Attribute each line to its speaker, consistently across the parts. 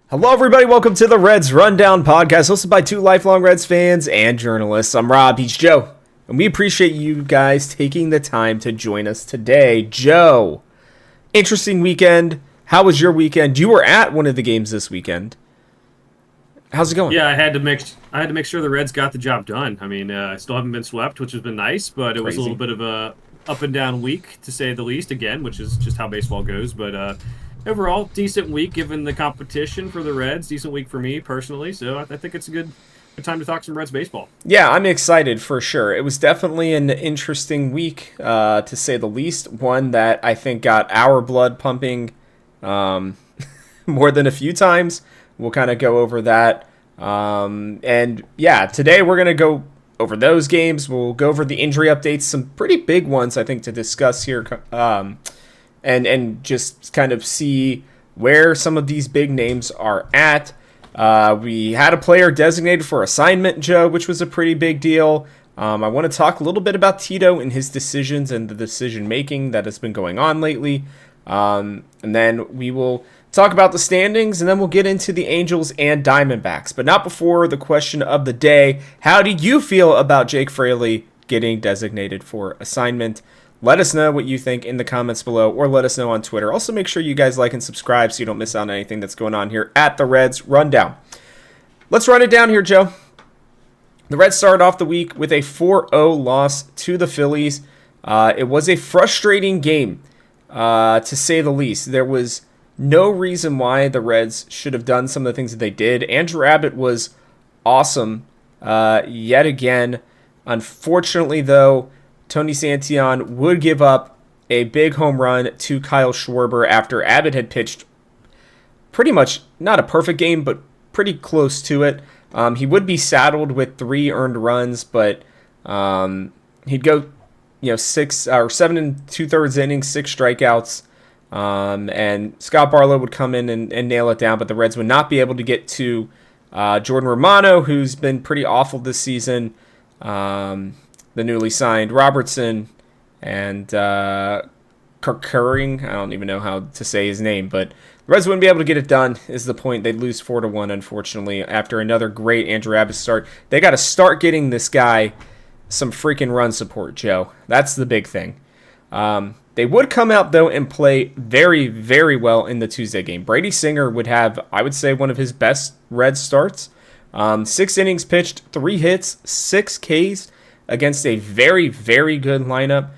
Speaker 1: Hello, everybody. Welcome to the Reds Rundown podcast, hosted by two lifelong Reds fans and journalists. I'm Rob, he's Joe, and we appreciate you guys taking the time to join us today. Joe, interesting weekend. How was your weekend? You were at one of the games this weekend. How's it going?
Speaker 2: Yeah, I had to make sure the Reds got the job done. I mean, I still haven't been swept, which has been nice, but it was a little bit of a up and down week, to say the least, again, which is just how baseball goes. But overall, decent week given the competition for the Reds. Decent week for me personally, so I think it's a good time to talk some Reds baseball.
Speaker 1: Yeah, I'm excited for sure. It was definitely an interesting week, to say the least. One that I think got our blood pumping more than a few times. We'll kind of go over that. And yeah, today we're going to go over those games. We'll go over the injury updates, some pretty big ones, I think, to discuss here. And just kind of see where some of these big names are at. We had a player designated for assignment, Joe, which was a pretty big deal. I want to talk a little bit about Tito and his decisions and the decision-making that has been going on lately. And then we will talk about the standings, and then we'll get into the Angels and Diamondbacks. But not before the question of the day. How do you feel about Jake Fraley getting designated for assignment? Let us know what you think in the comments below, or let us know on Twitter. Also, make sure you guys like and subscribe so you don't miss out on anything that's going on here at the Reds Rundown. Let's run it down here, Joe. The Reds started off the week with a 4-0 loss to the Phillies. It was a frustrating game, to say the least. There was no reason why the Reds should have done some of the things that they did. Andrew Abbott was awesome yet again. Unfortunately, though, Tony Santillan would give up a big home run to Kyle Schwarber after Abbott had pitched pretty much not a perfect game, but pretty close to it. He would be saddled with 3 earned runs, but he'd go 7 and 2/3 innings, 6 strikeouts. And Scott Barlow would come in and nail it down, but the Reds would not be able to get to Jordan Romano, who's been pretty awful this season. The newly signed Robertson and Kerkering. I don't even know how to say his name, but the Reds wouldn't be able to get it done, is the point. They'd lose 4-1, unfortunately, after another great Andrew Abbott start. They got to start getting this guy some freaking run support, Joe. That's the big thing. They would come out, though, and play very, very well in the Tuesday game. Brady Singer would have, I would say, one of his best Red starts. 6 innings pitched, 3 hits, 6 Ks against a very, very good lineup.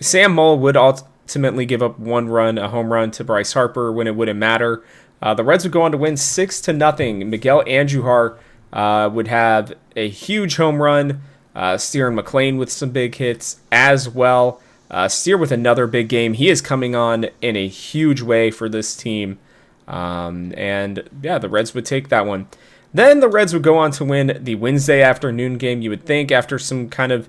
Speaker 1: Sam Moll would ultimately give up 1 run, a home run to Bryce Harper when it wouldn't matter. The Reds would go on to win 6-0. Miguel Andujar would have a huge home run. Steer and McLean with some big hits as well. Steer with another big game. He is coming on in a huge way for this team. And yeah, the Reds would take that one. Then the Reds would go on to win the Wednesday afternoon game. You would think after some kind of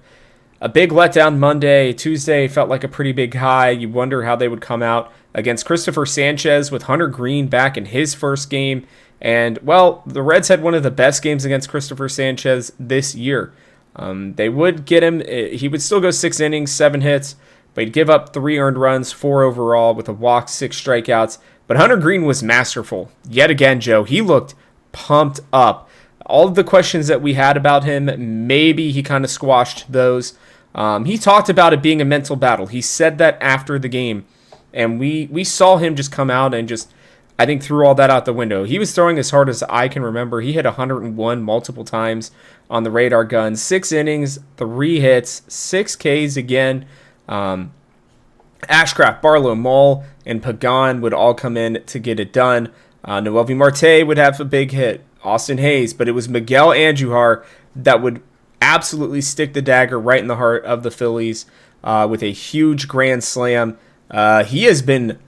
Speaker 1: a big letdown Monday, Tuesday felt like a pretty big high. You wonder how they would come out against Christopher Sanchez with Hunter Green back in his first game. And, well, the Reds had one of the best games against Christopher Sanchez this year. They would get him. He would still go 6 innings, 7 hits, but he'd give up 3 earned runs, 4 overall with a walk, 6 strikeouts. But Hunter Green was masterful. Yet again, Joe, he looked pumped up. All of the questions that we had about him, maybe he kind of squashed those. He talked about it being a mental battle. He said that after the game, and we saw him just come out and just, I think, threw all that out the window. He was throwing as hard as I can remember. He hit 101 multiple times on the radar gun. 6 innings, 3 hits, 6 Ks again. Ashcraft, Barlow, Moll, and Pagan would all come in to get it done. Noelvi Marte would have a big hit. Austin Hayes, but it was Miguel Andujar that would absolutely stick the dagger right in the heart of the Phillies with a huge grand slam. He has been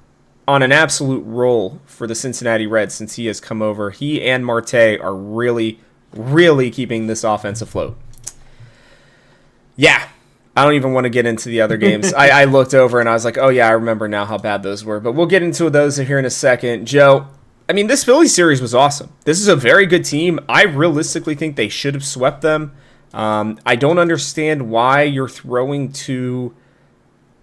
Speaker 1: on an absolute roll for the Cincinnati Reds since he has come over. He and Marte are really, really keeping this offense afloat. Yeah, I don't even want to get into the other games. I looked over and I was like, oh yeah, I remember now how bad those were. But we'll get into those here in a second. Joe, I mean, this Phillies series was awesome. This is a very good team. I realistically think they should have swept them. I don't understand why you're throwing to,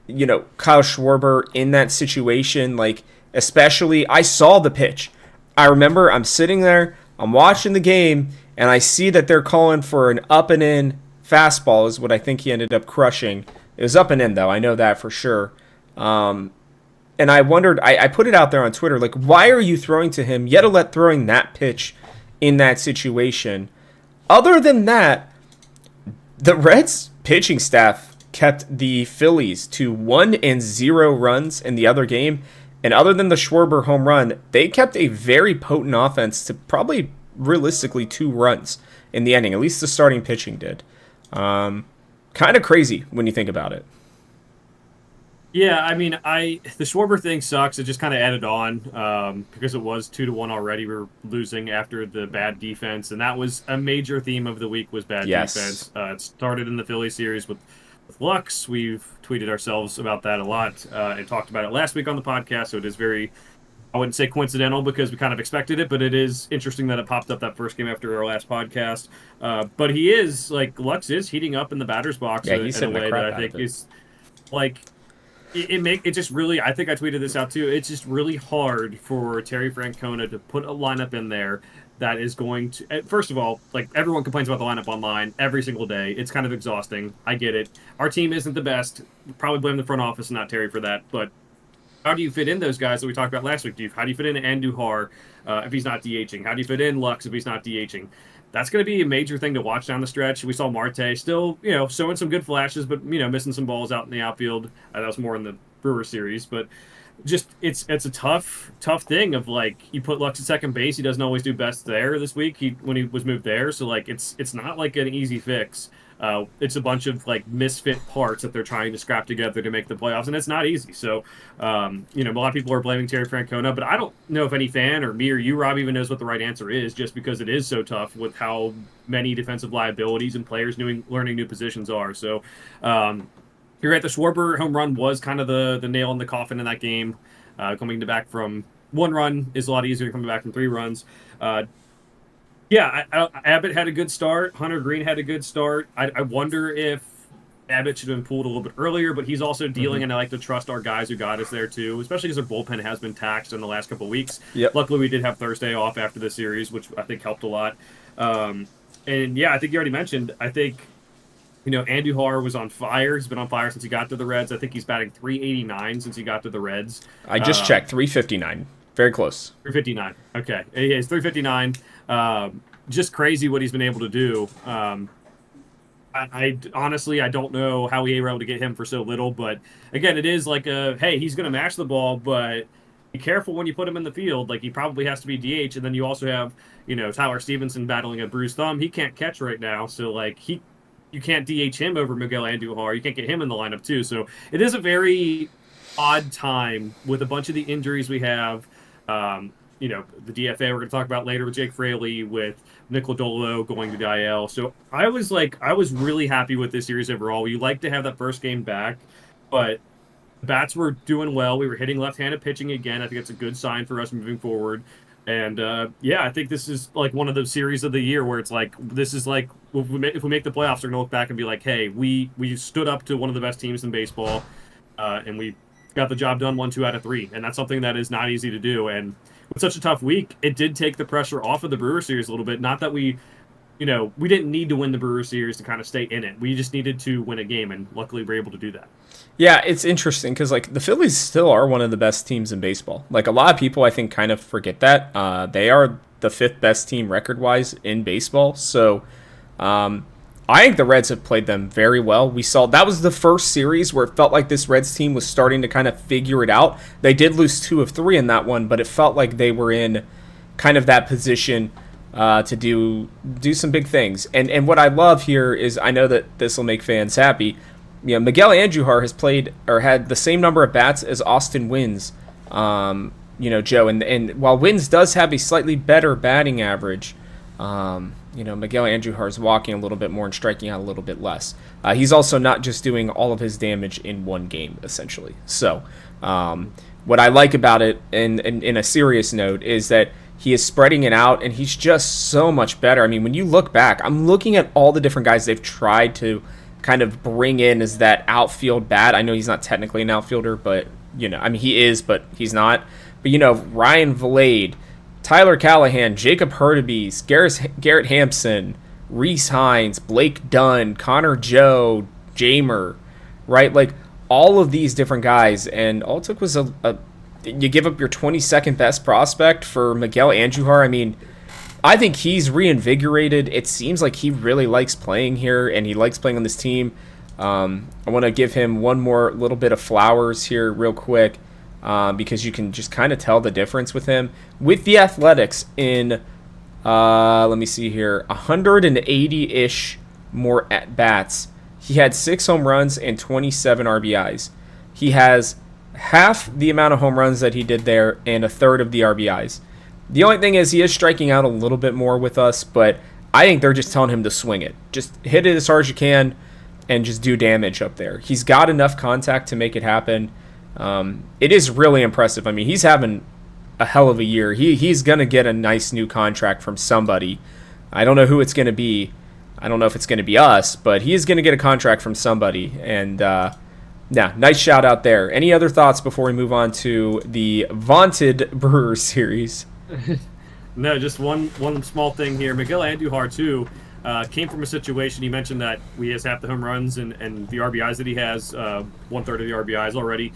Speaker 1: Kyle Schwarber in that situation. Like, especially, I saw the pitch. I remember I'm sitting there, I'm watching the game, and I see that they're calling for an up and in fastball is what I think he ended up crushing. It was up and in, though. I know that for sure. And I wondered, I put it out there on Twitter, like, why are you throwing to him, yet let throwing that pitch in that situation? Other than that, the Reds pitching staff kept the Phillies to 1-0 runs in the other game. And other than the Schwarber home run, they kept a very potent offense to probably realistically 2 runs in the inning. At least the starting pitching did. Kind of crazy when you think about it.
Speaker 2: Yeah, I mean, the Schwarber thing sucks. It just kind of added on because it was 2-1 already. We were losing after the bad defense, and that was a major theme of the week was bad defense. It started in the Philly series with Lux. We've tweeted ourselves about that a lot and talked about it last week on the podcast. So it is very, I wouldn't say coincidental because we kind of expected it, but it is interesting that it popped up that first game after our last podcast. But he is Lux is heating up in the batter's box in a way that I think is like. It just really, I think I tweeted this out too. It's just really hard for Terry Francona to put a lineup in there that is going to, first of all, everyone complains about the lineup online every single day. It's kind of exhausting. I get it. Our team isn't the best. Probably blame the front office and not Terry for that. But how do you fit in those guys that we talked about last week? How do you fit in Andujar if he's not DHing? How do you fit in Lux if he's not DHing? That's going to be a major thing to watch down the stretch. We saw Marte still, showing some good flashes, but, missing some balls out in the outfield. That was more in the Brewers series, but just it's a tough thing of you put Lux at second base. He doesn't always do best there this week when he was moved there. So it's not like an easy fix. It's a bunch of misfit parts that they're trying to scrap together to make the playoffs, and it's not easy. So, a lot of people are blaming Terry Francona, but I don't know if any fan or me or you, Rob, even knows what the right answer is, just because it is so tough with how many defensive liabilities and players learning new positions are. So, you're right. The Schwarber home run was kind of the nail in the coffin in that game. Coming back from 1 run is a lot easier than coming back from 3 runs. Abbott had a good start. Hunter Green had a good start. I wonder if Abbott should have been pulled a little bit earlier, but he's also dealing, and I like to trust our guys who got us there too, especially because their bullpen has been taxed in the last couple of weeks.
Speaker 1: Yep.
Speaker 2: Luckily, we did have Thursday off after the series, which I think helped a lot. I think you already mentioned, I think, Andujar was on fire. He's been on fire since he got to the Reds. I think he's batting .389 since he got to the Reds.
Speaker 1: I just checked, .359. Very close.
Speaker 2: .359. Okay. It's .359. Just crazy what he's been able to do. I honestly, I don't know how we were able to get him for so little, but again, it is hey, he's going to mash the ball, but be careful when you put him in the field. He probably has to be DH, and then you also have, Tyler Stevenson battling a bruised thumb. He can't catch right now, so you can't DH him over Miguel Andujar. You can't get him in the lineup too. So it is a very odd time with a bunch of the injuries we have. The DFA we're going to talk about later with Jake Fraley, with Nick Lodolo going to the IL. So I was really happy with this series overall. You like to have that first game back, but bats were doing well. We were hitting left-handed pitching again. I think it's a good sign for us moving forward. And I think this is one of the series of the year where it's this is if we make the playoffs, they're gonna look back and be hey, we stood up to one of the best teams in baseball, and we got the job done 1, 2 out of 3, and that's something that is not easy to do. And with such a tough week, it did take the pressure off of the Brewers series a little bit. Not that we didn't need to win the Brewers series to kind of stay in it. We just needed to win a game, and luckily we're able to do that.
Speaker 1: Yeah, it's interesting because the Phillies still are one of the best teams in baseball. A lot of people I think kind of forget that they are the 5th best team record-wise in baseball. So I think the Reds have played them very well. We saw that was the first series where it felt like this Reds team was starting to kind of figure it out. They did lose 2 of 3 in that one, but it felt like they were in kind of that position to do some big things. And what I love here is, I know that this will make fans happy. Miguel Andujar has played or had the same number of bats as Austin Wynns, Joe. And while Wynns does have a slightly better batting average, Miguel Andujar is walking a little bit more and striking out a little bit less. He's also not just doing all of his damage in one game, essentially. So what I like about it, in a serious note, is that he is spreading it out, and he's just so much better. I mean, when you look back, I'm looking at all the different guys they've tried to kind of bring in as that outfield bat. I know he's not technically an outfielder, but, he is, but he's not. But, Ryan Vilade, Tyler Callahan, Jacob Hurtubise, Garrett Hampson, Reese Hines, Blake Dunn, Connor Joe, Jamer, right? Like all of these different guys, and all it took was you give up your 22nd best prospect for Miguel Andujar. I mean, I think he's reinvigorated. It seems like he really likes playing here, and he likes playing on this team. I want to give him one more little bit of flowers here real quick, because you can just kind of tell the difference with him. With the Athletics in, let me see here, 180-ish more at-bats. He had 6 home runs and 27 RBIs. He has half the amount of home runs that he did there and a third of the RBIs. The only thing is he is striking out a little bit more with us, but I think they're just telling him to swing it. Just hit it as hard as you can and just do damage up there. He's got enough contact to make it happen. It is really impressive. I mean, he's having a hell of a year. He's going to get a nice new contract from somebody. I don't know who it's going to be. I don't know if it's going to be us, but he is going to get a contract from somebody. And, yeah, nice shout out there. Any other thoughts before we move on to the vaunted Brewers series?
Speaker 2: No, just one small thing here. Miguel Andujar, too, came from a situation. He mentioned that he has half the home runs and the RBIs that he has, 1/3 of the RBIs already.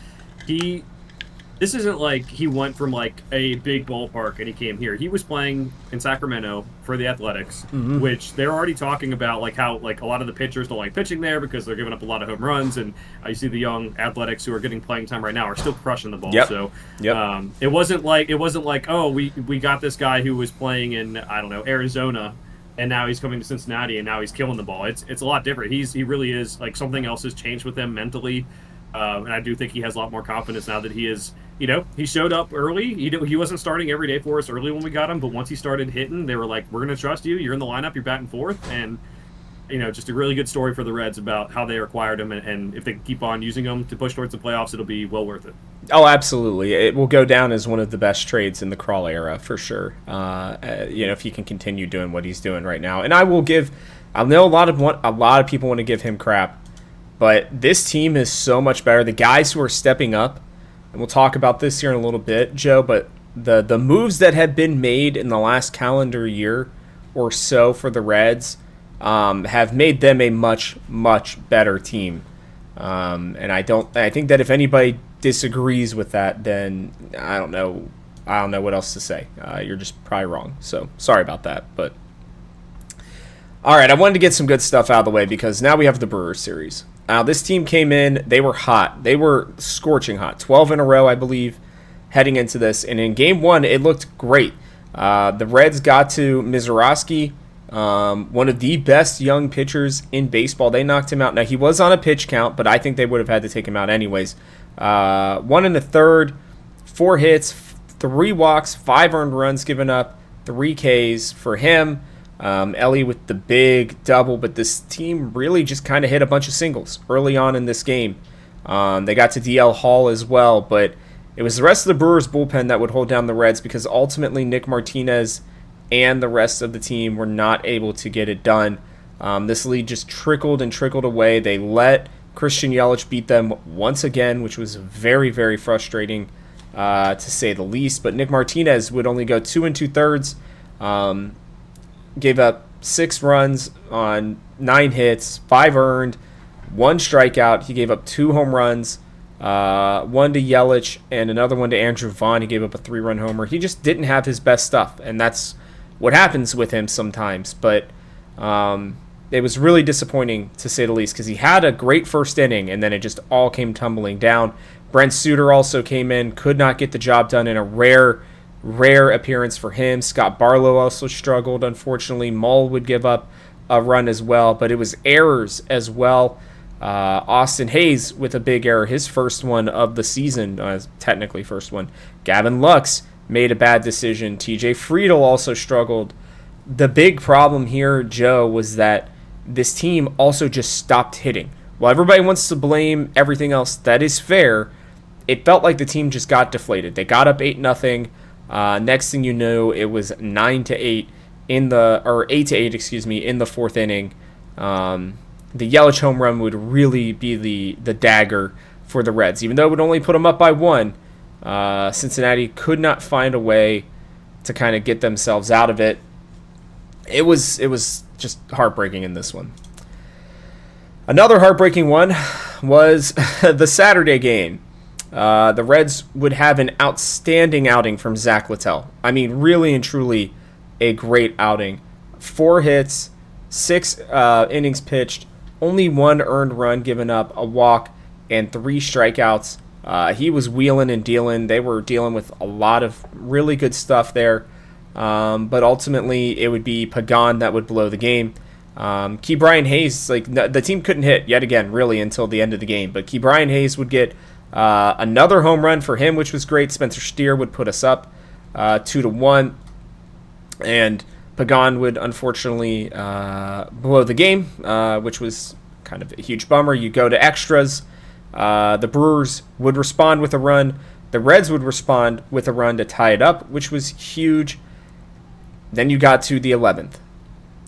Speaker 2: This isn't like he went from like a big ballpark and he came here. He was playing in Sacramento for the Athletics, which they're already talking about, like how like a lot of the pitchers don't like pitching there because they're giving up a lot of home runs, and you see the young Athletics who are getting playing time right now are still crushing the ball.
Speaker 1: Yep.
Speaker 2: So
Speaker 1: Yep.
Speaker 2: it wasn't like oh we got this guy who was playing in Arizona, and now he's coming to Cincinnati and now he's killing the ball. It's a lot different. He really is, like, something else has changed with him mentally. And I do think he has a lot more confidence now that he is, he showed up early. He wasn't starting every day for us early when we got him, but once he started hitting, they were like, we're going to trust you. You're in the lineup. You're batting fourth. And, just a really good story for the Reds about how they acquired him. And if they can keep on using him to push towards the playoffs, it'll be well worth it.
Speaker 1: Oh, absolutely. It will go down as one of the best trades in the Crawl era for sure. If he can continue doing what he's doing right now. And I know a lot of people want to give him crap, but this team is so much better. The guys who are stepping up, and we'll talk about this here in a little bit, Joe, but the moves that have been made in the last calendar year or so for the Reds have made them a much, much better team. And I think that if anybody disagrees with that, then I don't know what else to say. You're just probably wrong. So sorry about that, but all right, I wanted to get some good stuff out of the way because now we have the Brewers series. This team came in, they were hot. They were scorching hot. 12 in a row, I believe, heading into this. And in game one, it looked great. The Reds got to Mizorowski, one of the best young pitchers in baseball. They knocked him out. Now, he was on a pitch count, but I think they would have had to take him out anyways. 1 1/3, 4 hits, 3 walks, 5 earned runs given up, 3 Ks for him. Ellie with the big double, but this team really just kind of hit a bunch of singles early on in this game. They got to DL Hall as well, but it was the rest of the Brewers bullpen that would hold down the Reds because ultimately Nick Martinez and the rest of the team were not able to get it done. This lead just trickled and trickled away. They let Christian Yelich beat them once again, which was very, very frustrating to say the least. But Nick Martinez would only go 2 2/3. Gave up 6 runs on 9 hits, 5 earned, 1 strikeout. He gave up 2 home runs, 1 to Yelich and another one to Andrew Vaughn. He gave up a 3-run homer. He just didn't have his best stuff, and that's what happens with him sometimes. But it was really disappointing, to say the least, because he had a great first inning, and then it just all came tumbling down. Brent Suter also came in, could not get the job done in a rare appearance for him. Scott Barlow also struggled, unfortunately. Mull would give up a run as well, but it was errors as well. Austin Hayes with a big error, his first one of the season, technically first one. Gavin Lux made a bad decision. TJ Friedel also struggled. The big problem here, Joe, was that this team also just stopped hitting. While everybody wants to blame everything else, that is fair. It felt like the team just got deflated. They got up 8-0. Next thing you know, it was 9-8 8-8, in the 4th inning. The Yelich home run would really be the dagger for the Reds, even though it would only put them up by 1. Cincinnati could not find a way to kind of get themselves out of it. It was just heartbreaking in this one. Another heartbreaking one was the Saturday game. The Reds would have an outstanding outing from Zach Littell. I mean, really and truly a great outing. 4 hits, 6 innings pitched, only 1 earned run given up, a walk, and 3 strikeouts. He was wheeling and dealing. They were dealing with a lot of really good stuff there. But ultimately, it would be Pagan that would blow the game. Ke'Bryan Hayes, the team couldn't hit yet again, really, until the end of the game. But Ke'Bryan Hayes would get another home run for him, which was great. Spencer Steer would put us up 2-1. And Pagan would unfortunately blow the game, which was kind of a huge bummer. You go to extras. The Brewers would respond with a run. The Reds would respond with a run to tie it up, which was huge. Then you got to the 11th.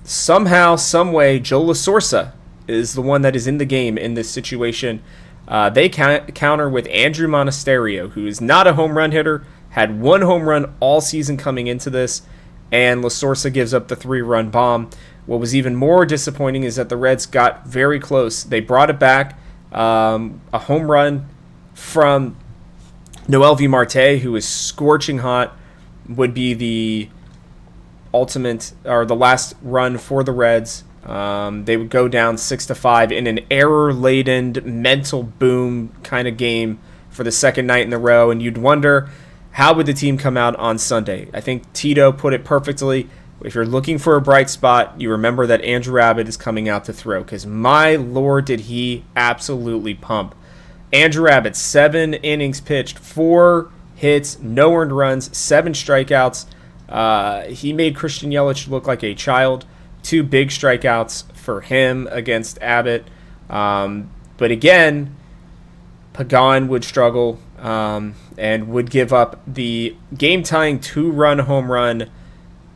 Speaker 1: Somehow, someway, Joe LaSorsa is the one that is in the game in this situation. They counter with Andrew Monasterio, who is not a home run hitter, had 1 home run all season coming into this, and LaSorsa gives up the 3-run bomb. What was even more disappointing is that the Reds got very close. They brought it back. A home run from Noel V. Marte, who is scorching hot, would be the ultimate or the last run for the Reds. They would go down 6-5 in an error-laden mental boom kind of game for the second night in a row, and you'd wonder, how would the team come out on Sunday? I think Tito put it perfectly. If you're looking for a bright spot, you remember that Andrew Abbott is coming out to throw, because my lord did he absolutely pump. Andrew Abbott, 7 innings pitched, 4 hits, no earned runs, 7 strikeouts. He made Christian Yelich look like a child. 2 big strikeouts for him against Abbott. But again, Pagan would struggle and would give up the game-tying 2-run home run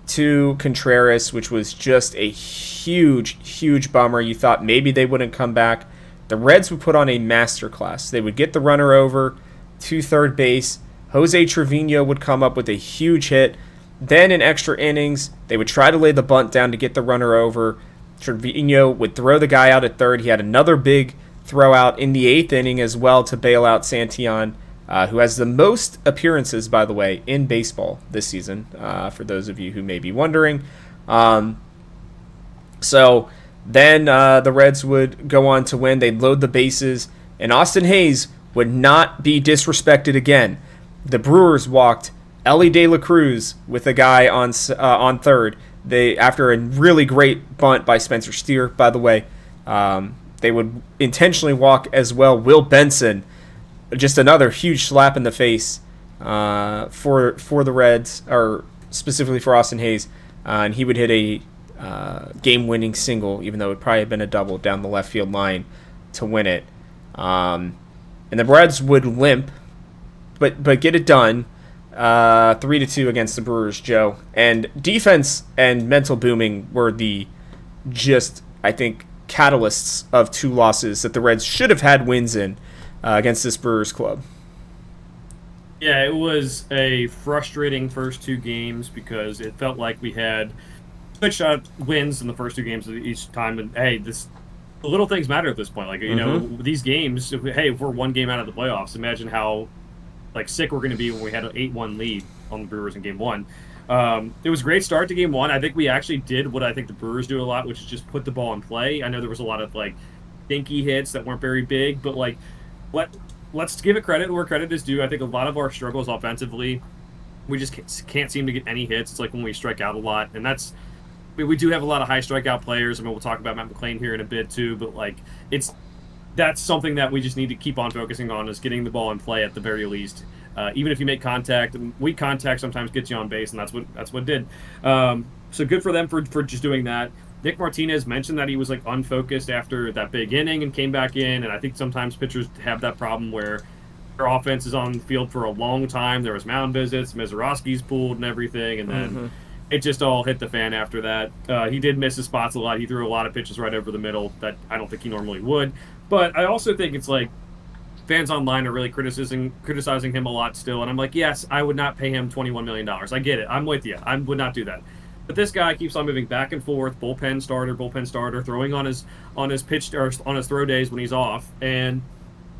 Speaker 1: to Contreras, which was just a huge, huge bummer. You thought maybe they wouldn't come back. The Reds would put on a masterclass. They would get the runner over to third base. Jose Trevino would come up with a huge hit. Then in extra innings, they would try to lay the bunt down to get the runner over. Trevino would throw the guy out at third. He had another big throw out in the 8th inning as well to bail out Santillan, who has the most appearances, by the way, in baseball this season, for those of you who may be wondering. So then the Reds would go on to win. They'd load the bases, and Austin Hayes would not be disrespected again. The Brewers walked Ellie De La Cruz with a guy on third. They, after a really great bunt by Spencer Steer, by the way, they would intentionally walk as well Will Benson. Just another huge slap in the face for the Reds, or specifically for Austin Hayes, and he would hit a game-winning single, even though it probably had been a double down the left field line to win it. And the Reds would limp, but get it done. 3-2 against the Brewers, Joe. And defense and mental booming were the I think, catalysts of 2 losses that the Reds should have had wins in against this Brewers club.
Speaker 2: Yeah, it was a frustrating first 2 games because it felt like we had good shot wins in the first 2 games of each time. And hey, the little things matter at this point. Like, you know, these games, if we're 1 game out of the playoffs, imagine how sick we're going to be when we had an 8-1 lead on the Brewers in Game 1. It was a great start to Game 1. I think we actually did what I think the Brewers do a lot, which is just put the ball in play. I know there was a lot of dinky hits that weren't very big, but let's give it credit where credit is due. I think a lot of our struggles offensively, we just can't seem to get any hits. It's like when we strike out a lot, and we do have a lot of high strikeout players. I mean, we'll talk about Matt McClain here in a bit too, but that's something that we just need to keep on focusing on, is getting the ball in play at the very least. Even if you make contact, weak contact sometimes gets you on base, and that's what it did. So good for them for just doing that. Nick Martinez mentioned that he was unfocused after that big inning and came back in, and I think sometimes pitchers have that problem where their offense is on the field for a long time. There was mound visits, Mazeroski's pulled and everything, and then it just all hit the fan after that. He did miss his spots a lot. He threw a lot of pitches right over the middle that I don't think he normally would. But I also think it's fans online are really criticizing him a lot still, and I'm like, yes, I would not pay him $21 million. I get it. I'm with you. I would not do that. But this guy keeps on moving back and forth, bullpen starter, throwing on his pitch or on his throw days when he's off, and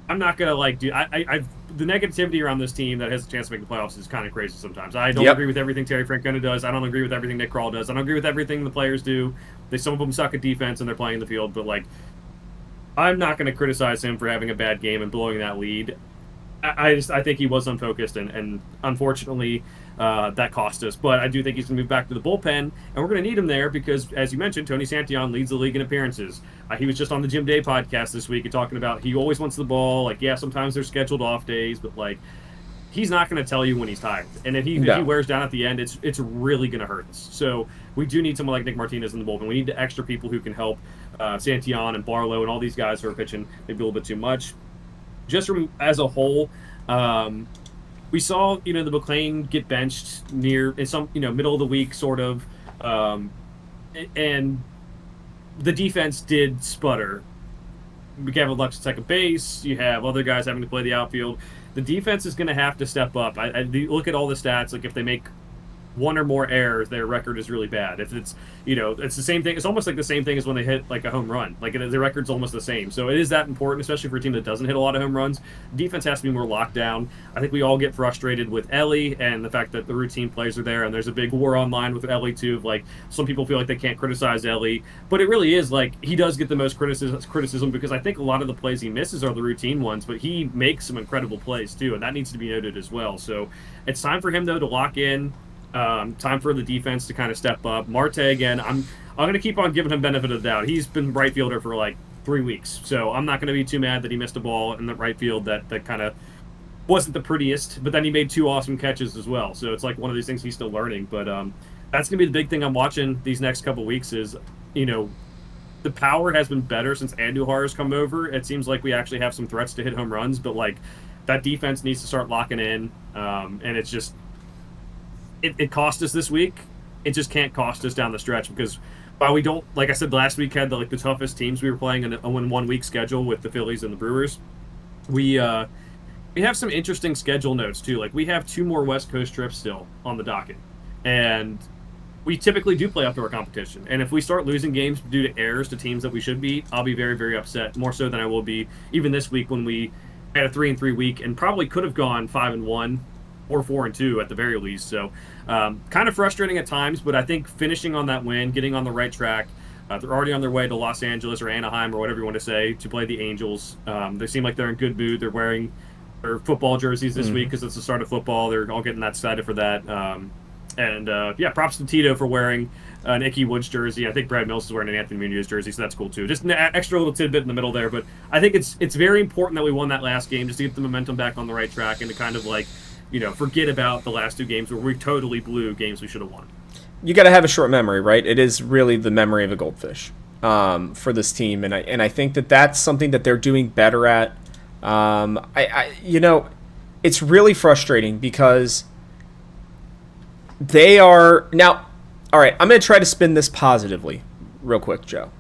Speaker 2: I'm not gonna the negativity around this team that has a chance to make the playoffs is kind of crazy sometimes. I don't agree with everything Terry Francona does. I don't agree with everything Nick Krall does. I don't agree with everything the players do. Some of them suck at defense and they're playing in the field, but like, I'm not going to criticize him for having a bad game and blowing that lead. I think he was unfocused, and unfortunately, that cost us. But I do think he's going to move back to the bullpen, and we're going to need him there because, as you mentioned, Tony Santillan leads the league in appearances. He was just on the Jim Day podcast this week and talking about he always wants the ball. Like, yeah, sometimes there's scheduled off days, but like, he's not going to tell you when he's tired. And if he wears down at the end, it's really going to hurt us. So we do need someone like Nick Martinez in the bullpen. We need the extra people who can help Santillan and Barlow and all these guys who are pitching maybe a little bit too much. Just from as a whole, we saw the McClain get benched in some middle of the week sort of, and the defense did sputter. Gavin Lux at second base. You have other guys having to play the outfield. The defense is going to have to step up. I look at all the stats. Like if they make one or more errors, their record is really bad. If it's it's the same thing. It's almost like the same thing as when they hit like a home run. Like the record's almost the same. So it is that important, especially for a team that doesn't hit a lot of home runs. Defense has to be more locked down. I think we all get frustrated with Ellie and the fact that the routine plays are there, and there's a big war online with Ellie too. Of like some people feel like they can't criticize Ellie, but it really is like he does get the most criticism because I think a lot of the plays he misses are the routine ones, but he makes some incredible plays too, and that needs to be noted as well. So it's time for him though to lock in. Time for the defense to kind of step up. Marte again. I'm going to keep on giving him benefit of the doubt. He's been right fielder for like 3 weeks, so I'm not going to be too mad that he missed a ball in the right field that kind of wasn't the prettiest. But then he made 2 awesome catches as well. So it's like one of these things he's still learning. But that's going to be the big thing I'm watching these next couple weeks is the power has been better since Andujar has come over. It seems like we actually have some threats to hit home runs, but like that defense needs to start locking in, and it's just. It cost us this week. It just can't cost us down the stretch because while we don't, like I said last week, had the toughest teams we were playing in a 1 week schedule with the Phillies and the Brewers. We have some interesting schedule notes too. Like we have 2 more West Coast trips still on the docket, and we typically do play up to our competition. And if we start losing games due to errors to teams that we should beat, I'll be very, very upset. More so than I will be even this week when we had a 3-3 week and probably could have gone 5-1. Or 4-2 at the very least. So kind of frustrating at times, but I think finishing on that win, getting on the right track, they're already on their way to Los Angeles or Anaheim or whatever you want to say to play the Angels. They seem like they're in good mood. They're wearing their football jerseys this week because it's the start of football. They're all getting that excited for that. Props to Tito for wearing an Ickey Woods jersey. I think Brad Mills is wearing an Anthony Munoz jersey, so that's cool too. Just an extra little tidbit in the middle there, but I think it's very important that we won that last game just to get the momentum back on the right track and to kind of like forget about the last 2 games where we totally blew games we should have won.
Speaker 1: You got to have a short memory, right? It is really the memory of a goldfish for this team, and I think that's something that they're doing better at. It's really frustrating because they are now. All right, I'm going to try to spin this positively, real quick, Joe.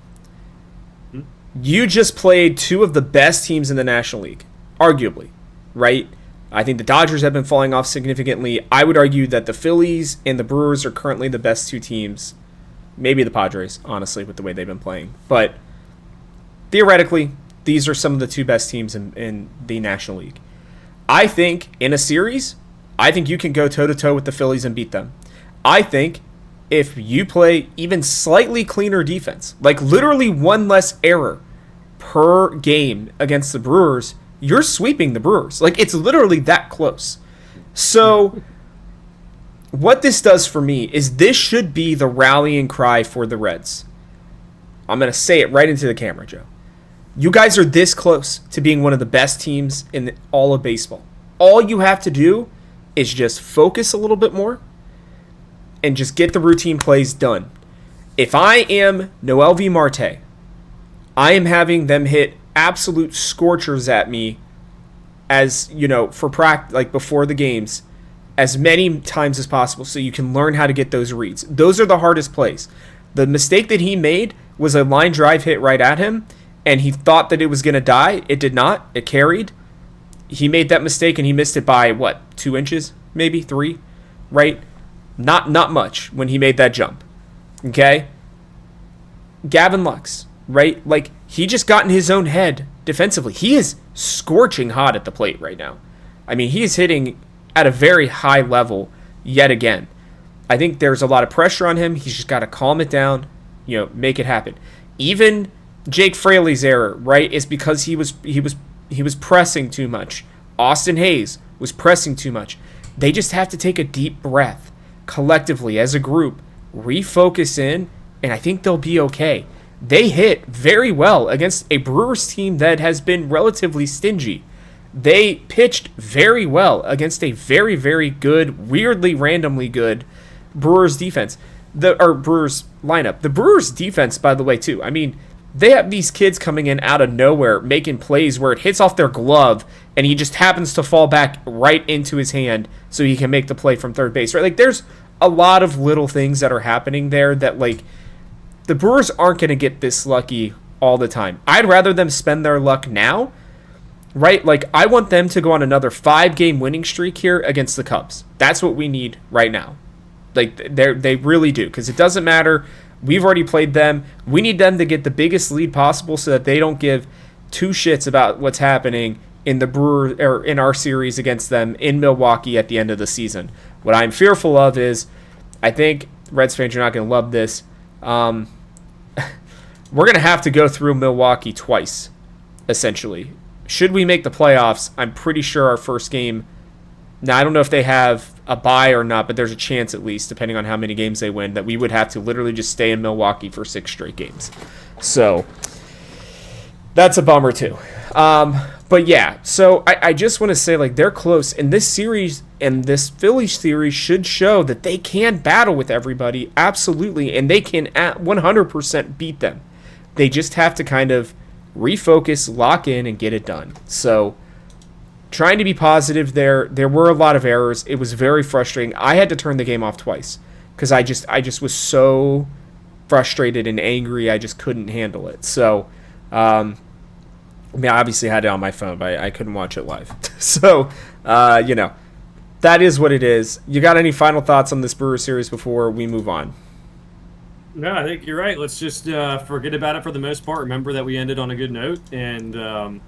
Speaker 1: You just played 2 of the best teams in the National League, arguably, right? I think the Dodgers have been falling off significantly. I would argue that the Phillies and the Brewers are currently the best 2 teams. Maybe the Padres, honestly, with the way they've been playing. But theoretically, these are some of the 2 best teams in the National League. I think in a series, you can go toe-to-toe with the Phillies and beat them. I think if you play even slightly cleaner defense, like literally 1 less error per game against the Brewers, you're sweeping the Brewers. Like, it's literally that close. So, what this does for me is this should be the rallying cry for the Reds. I'm going to say it right into the camera, Joe. You guys are this close to being one of the best teams in all of baseball. All you have to do is just focus a little bit more and just get the routine plays done. If I am Noel V. Marte, I am having them hit absolute scorchers at me as for practice, like before the games, as many times as possible so you can learn how to get those reads. Those are the hardest plays. The mistake that he made was a line drive hit right at him, and he thought that it was going to die. It did not. It carried. he made that mistake and he missed it by, 2 inches? Maybe 3, right? Not much when he made that jump, okay? Gavin Lux, right? Like, he just got in his own head defensively. He is scorching hot at the plate right now. I mean, he is hitting at a very high level yet again. I think there's a lot of pressure on him. He's just got to calm it down, make it happen. Even Jake Fraley's error, right, is because he was pressing too much. Austin Hayes was pressing too much. They just have to take a deep breath collectively as a group, refocus in, and I think they'll be okay. They hit very well against a Brewers team that has been relatively stingy. They pitched very well against a very, very good, weirdly randomly good Brewers defense. Brewers lineup. The Brewers defense, by the way, too. I mean, they have these kids coming in out of nowhere, making plays where it hits off their glove, and he just happens to fall back right into his hand so he can make the play from third base, right? Like, there's a lot of little things that are happening there that, like, the Brewers aren't going to get this lucky all the time. I'd rather them spend their luck now, right? Like, I want them to go on another 5-game winning streak here against the Cubs. That's what we need right now. Like, they really do, because it doesn't matter. We've already played them. We need them to get the biggest lead possible so that they don't give 2 shits about what's happening in the Brewers or in our series against them in Milwaukee at the end of the season. What I'm fearful of is, I think Reds fans are not going to love this. We're going to have to go through Milwaukee twice, essentially. Should we make the playoffs, I'm pretty sure our first game. Now, I don't know if they have a bye or not, but there's a chance at least, depending on how many games they win, that we would have to literally just stay in Milwaukee for 6 straight games. So, that's a bummer too. But yeah, so I just want to say, like, they're close. And this series and this Phillies series should show that they can battle with everybody, absolutely, and they can at 100% beat them. They just have to kind of refocus, lock in, and get it done. So, trying to be positive there. There were a lot of errors. It was very frustrating. I had to turn the game off twice because I just was so frustrated and angry. I just couldn't handle it. So, I obviously had it on my phone, but I couldn't watch it live. So, that is what it is. You got any final thoughts on this Brewers series before we move on?
Speaker 2: No, I think you're right. Let's just forget about it for the most part. Remember that we ended on a good note, and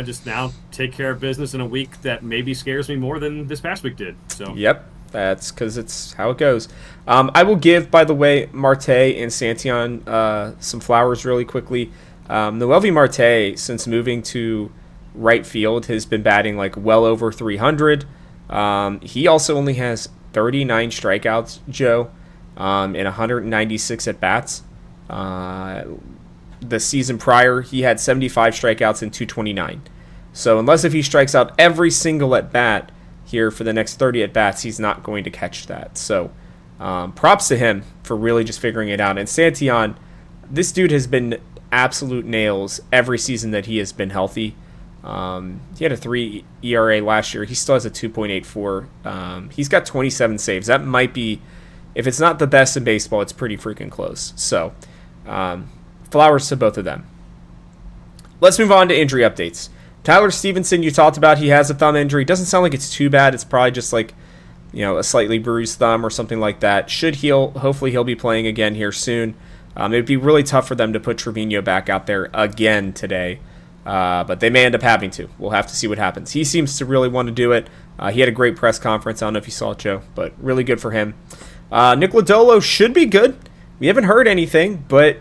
Speaker 2: just now take care of business in a week that maybe scares me more than this past week did. So
Speaker 1: yep, that's because it's how it goes. I will give, by the way, Marte and Santillan some flowers really quickly. Noelvi Marte, since moving to right field, has been batting like well over 300. He also only has 39 strikeouts, Joe, and 196 at bats. The season prior, he had 75 strikeouts and 229. So unless if he strikes out every single at bat here for the next 30 at bats, he's not going to catch that. So props to him for really just figuring it out. And Santillan, this dude has been absolute nails every season that he has been healthy. He had a 3 ERA last year. He still has a 2.84. He's got 27 saves. That might be, if it's not the best in baseball, it's pretty freaking close. So flowers to both of them. Let's move on to injury updates. Tyler Stevenson, you talked about, he has a thumb injury. Doesn't sound like it's too bad. It's probably just like, a slightly bruised thumb or something like that. Should heal. Hopefully he'll be playing again here soon. It would be really tough for them to put Trevino back out there again today. But they may end up having to. We'll have to see what happens. He seems to really want to do it. He had a great press conference. I don't know if you saw it, Joe, but really good for him. Nick Lodolo should be good. We haven't heard anything, but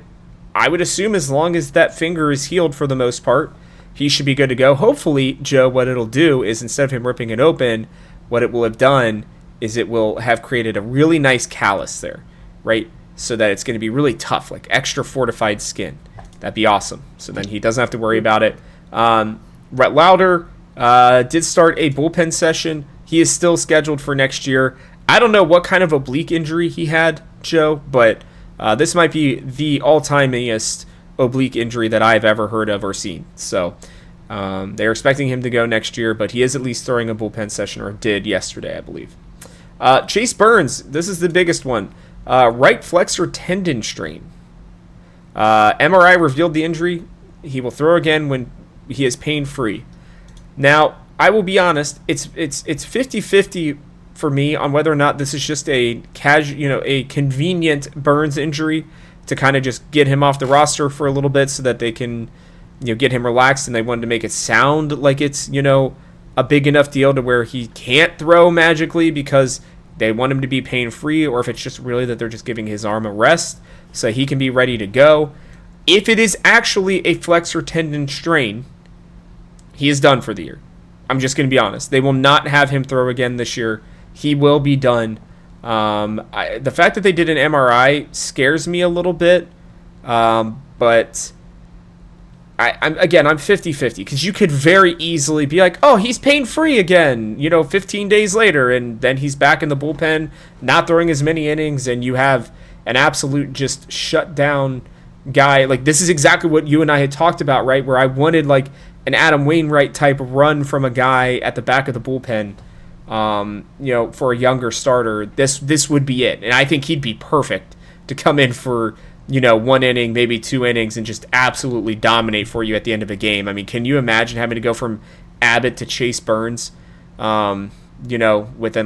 Speaker 1: I would assume as long as that finger is healed for the most part, he should be good to go. Hopefully, Joe, what it'll do is instead of him ripping it open, what it will have done is it will have created a really nice callus there, right? So that it's going to be really tough, like extra fortified skin. That'd be awesome. So then he doesn't have to worry about it. Rhett Lauder did start a bullpen session. He is still scheduled for next year. I don't know what kind of oblique injury he had, Joe, but this might be the all-timest oblique injury that I've ever heard of or seen. So they're expecting him to go next year, but he is at least throwing a bullpen session, or did yesterday, I believe. Chase Burns, this is the biggest one. Right flexor tendon strain. MRI revealed the injury. He will throw again when he is pain-free. Now, I will be honest, it's 50-50 for me on whether or not this is just a a convenient Burns injury to kind of just get him off the roster for a little bit so that they can, get him relaxed, and they wanted to make it sound like it's, a big enough deal to where he can't throw magically because they want him to be pain-free, or if it's just really that they're just giving his arm a rest so he can be ready to go. If it is actually a flexor tendon strain, he is done for the year. I'm just going to be honest. They will not have him throw again this year. He will be done. The fact that they did an MRI scares me a little bit, but I'm 50-50 because you could very easily be like, oh, he's pain-free again, 15 days later, and then he's back in the bullpen, not throwing as many innings, and you have an absolute just shut down guy. Like, this is exactly what you and I had talked about, right, where I wanted, like, an Adam Wainwright type run from a guy at the back of the bullpen, for a younger starter. This would be it, and I think he'd be perfect to come in for, one inning, maybe 2 innings, and just absolutely dominate for you at the end of a game. I mean, can you imagine having to go from Abbott to Chase Burns, within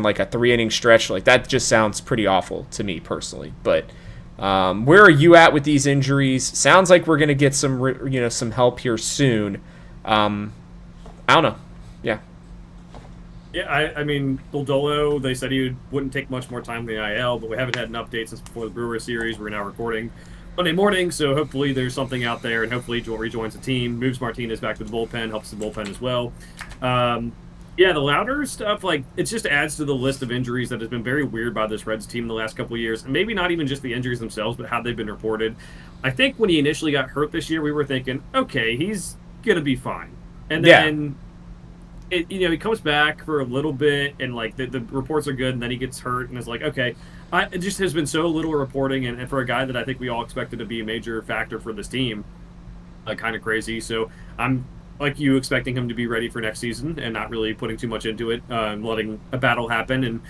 Speaker 1: like a 3-inning stretch? Like, that just sounds pretty awful to me personally. But where are you at with these injuries? Sounds like we're going to get some help here soon. I don't know. Yeah.
Speaker 2: Yeah, I mean, Buldolo, they said he wouldn't take much more time in the IL, but we haven't had an update since before the Brewers series. We're now recording Monday morning, so hopefully there's something out there, and hopefully Joel rejoins the team, moves Martinez back to the bullpen, helps the bullpen as well. The louder stuff, like, it just adds to the list of injuries that has been very weird by this Reds team in the last couple of years, and maybe not even just the injuries themselves, but how they've been reported. I think when he initially got hurt this year, we were thinking, okay, he's going to be fine. And then... he comes back for a little bit, and like the reports are good, and then he gets hurt, and it's like, okay, it just has been so little reporting, and for a guy that I think we all expected to be a major factor for this team, kind of crazy. So I'm like you, expecting him to be ready for next season and not really putting too much into it, letting a battle happen, and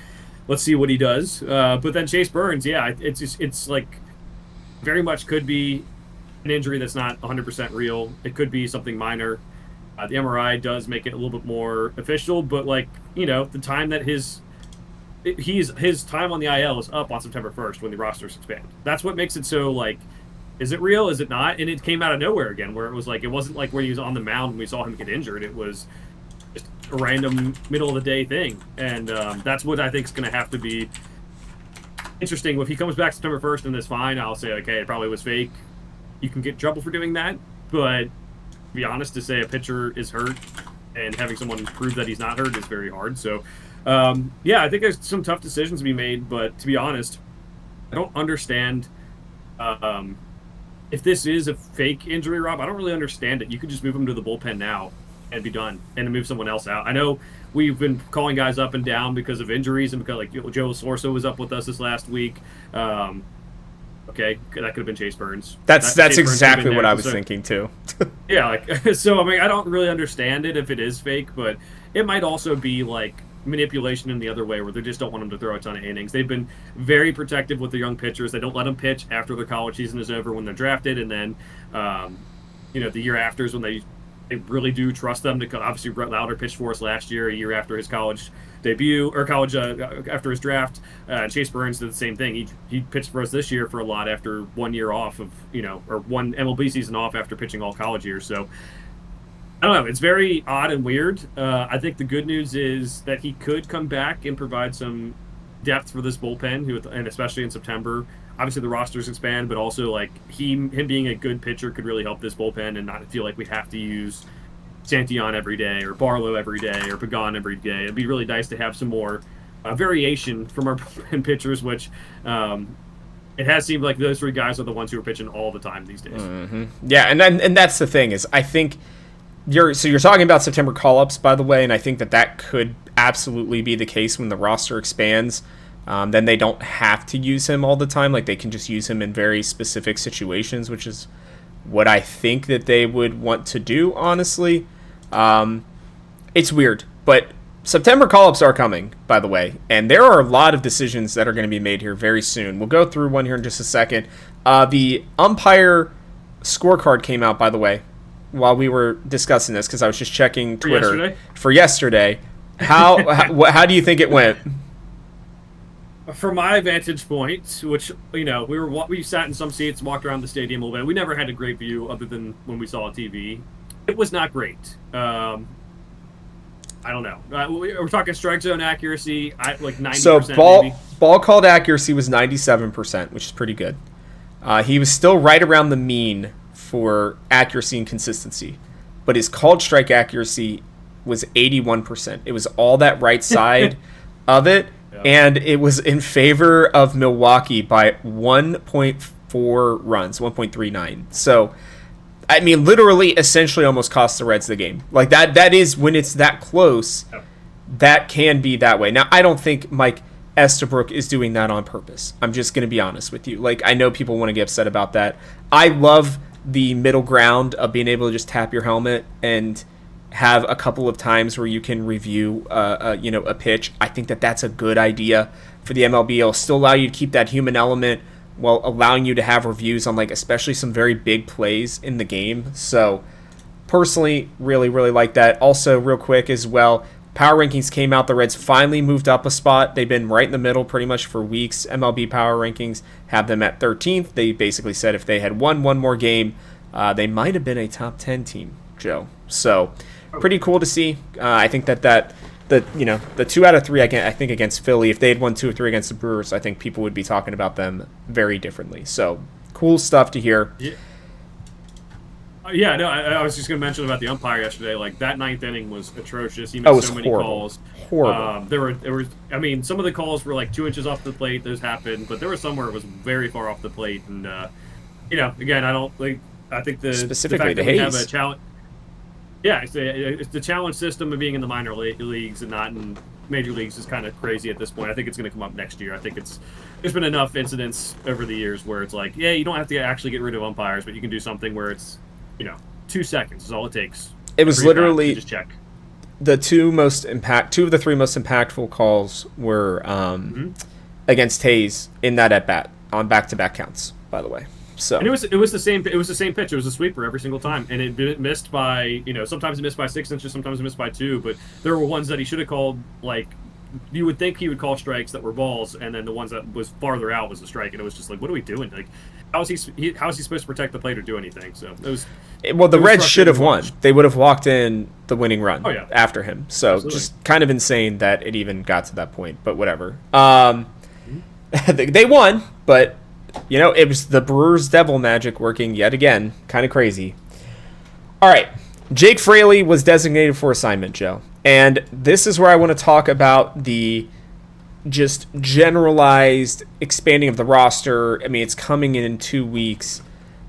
Speaker 2: let's see what he does. But then Chase Burns, it's like very much could be an injury that's not 100% real. It could be something minor. The MRI does make it a little bit more official, but the time that his time on the IL is up on September 1st when the rosters expand. That's what makes it so is it real? Is it not? And it came out of nowhere again, where it was it wasn't like where he was on the mound and we saw him get injured. It was just a random middle of the day thing, and that's what I think is going to have to be interesting. If he comes back September 1st and is fine, I'll say okay, it probably was fake. You can get in trouble for doing that, but be honest, to say a pitcher is hurt and having someone prove that he's not hurt is very hard. So, I think there's some tough decisions to be made. But to be honest, I don't understand if this is a fake injury, Rob. I don't really understand it. You could just move him to the bullpen now and be done, and move someone else out. I know we've been calling guys up and down because of injuries, and because Joe Sorso was up with us this last week. Okay, that could have been Chase Burns.
Speaker 1: That's exactly what I was thinking too.
Speaker 2: So I mean, I don't really understand it if it is fake, but it might also be manipulation in the other way, where they just don't want them to throw a ton of innings. They've been very protective with the young pitchers. They don't let them pitch after their college season is over when they're drafted, and then the year after is when they really do trust them to. Obviously, Brett Lauder pitched for us last year, a year after his college debut, or college after his draft. Chase Burns did the same thing. He pitched for us this year for a lot after 1 year off of or one MLB season off after pitching all college years. So I don't know. It's very odd and weird. I think the good news is that he could come back and provide some depth for this bullpen, and especially in September. Obviously, the rosters expand, but also him being a good pitcher could really help this bullpen and not feel like we have to use Santillan every day, or Barlow every day, or Pagan every day. It'd be really nice to have some more variation from our bullpen pitchers, which it has seemed like those three guys are the ones who are pitching all the time these days.
Speaker 1: Mm-hmm. Yeah, and that's the thing is, I think you're talking about September call-ups, by the way, and I think that could absolutely be the case when the roster expands. Then they don't have to use him all the time. They can just use him in very specific situations, which is what I think that they would want to do, honestly. It's weird, but September call-ups are coming, by the way, and there are a lot of decisions that are going to be made here very soon. We'll go through one here in just a second. The umpire scorecard came out, by the way, while we were discussing this because I was just checking Twitter
Speaker 2: for
Speaker 1: yesterday. How do you think it went?
Speaker 2: From my vantage point, which we sat in some seats, walked around the stadium a little bit. We never had a great view other than when we saw on TV. It was not great. I don't know. We're talking strike zone accuracy, like 90%.
Speaker 1: So ball called accuracy was 97%, which is pretty good. He was still right around the mean for accuracy and consistency, but his called strike accuracy was 81%. It was all that right side of it, and it was in favor of Milwaukee by 1.4 runs, 1.39. So, I mean, literally, essentially almost cost the Reds the game. Like, that is, when it's that close, that can be that way. Now, I don't think Mike Estabrook is doing that on purpose. I'm just going to be honest with you. Like, I know people want to get upset about that. I love the middle ground of being able to just tap your helmet and have a couple of times where you can review a pitch. I think that that's a good idea for the MLB. It'll still allow you to keep that human element while allowing you to have reviews on, like, especially some very big plays in the game. So personally, really, really like that. Also, real quick as well, power rankings came out. The Reds finally moved up a spot. They've been right in the middle pretty much for weeks. MLB power rankings have them at 13th. They basically said if they had won one more game, they might have been a top 10 team, Joe. So pretty cool to see. I think the 2 out of 3 I think against Philly, if they had won 2 or 3 against the Brewers, I think people would be talking about them very differently. So cool stuff to hear.
Speaker 2: Yeah, no, I was just going to mention about the umpire yesterday. Like, that 9th inning was atrocious. He missed so many calls.
Speaker 1: Horrible.
Speaker 2: There were. I mean, some of the calls were like 2 inches off the plate. Those happened, but there was some where it was very far off the plate. And again, I think
Speaker 1: specifically
Speaker 2: the fact that
Speaker 1: Hayes.
Speaker 2: we have a challenge. Yeah, it's the challenge system of being in the minor leagues and not in major leagues is kind of crazy at this point. I think it's going to come up next year. I think there's been enough incidents over the years where it's like, yeah, you don't have to actually get rid of umpires, but you can do something where it's 2 seconds is all it takes.
Speaker 1: It was literally
Speaker 2: just check.
Speaker 1: The 2 of the 3 most impactful calls were against Hayes in that at bat on back-to-back counts, by the way. So
Speaker 2: and it was the same pitch. It was a sweeper every single time, and it missed by sometimes it missed by 6 inches, sometimes it missed by 2. But there were ones that he should have called, like, you would think he would call strikes that were balls, and then the ones that was farther out was a strike, and it was just like, what are we doing? Like, how is he supposed to protect the plate or do anything? So
Speaker 1: the Reds should have won. They would have walked in the winning run after him. So absolutely. Just kind of insane that it even got to that point, but whatever. They won, but it was the Brewers' devil magic working yet again. Kind of crazy. All right. Jake Fraley was designated for assignment, Joe. And this is where I want to talk about the just generalized expanding of the roster. I mean, it's coming in 2 weeks.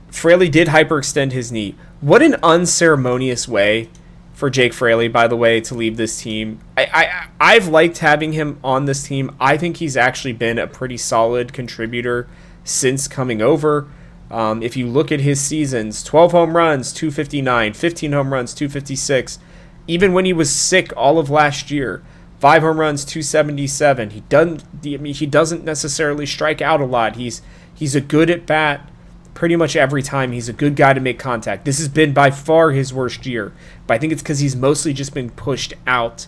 Speaker 1: Fraley did hyperextend his knee. What an unceremonious way for Jake Fraley, by the way, to leave this team. I've liked having him on this team. I think he's actually been a pretty solid contributor since coming over. If you look at his seasons, 12 home runs, 259, 15 home runs, 256. Even when he was sick all of last year, 5 home runs, 277. He doesn't necessarily strike out a lot. He's a good at bat pretty much every time. He's a good guy to make contact. This has been by far his worst year, but I think it's because he's mostly just been pushed out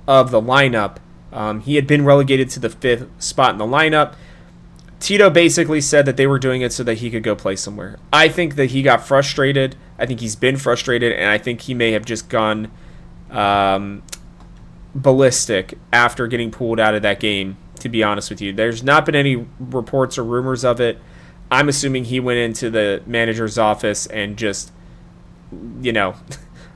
Speaker 1: of the lineup. He had been relegated to the 5th spot in the lineup. Tito basically said that they were doing it so that he could go play somewhere. I think that he got frustrated. I think he's been frustrated, and I think he may have just gone ballistic after getting pulled out of that game, to be honest with you. There's not been any reports or rumors of it. I'm assuming he went into the manager's office and just,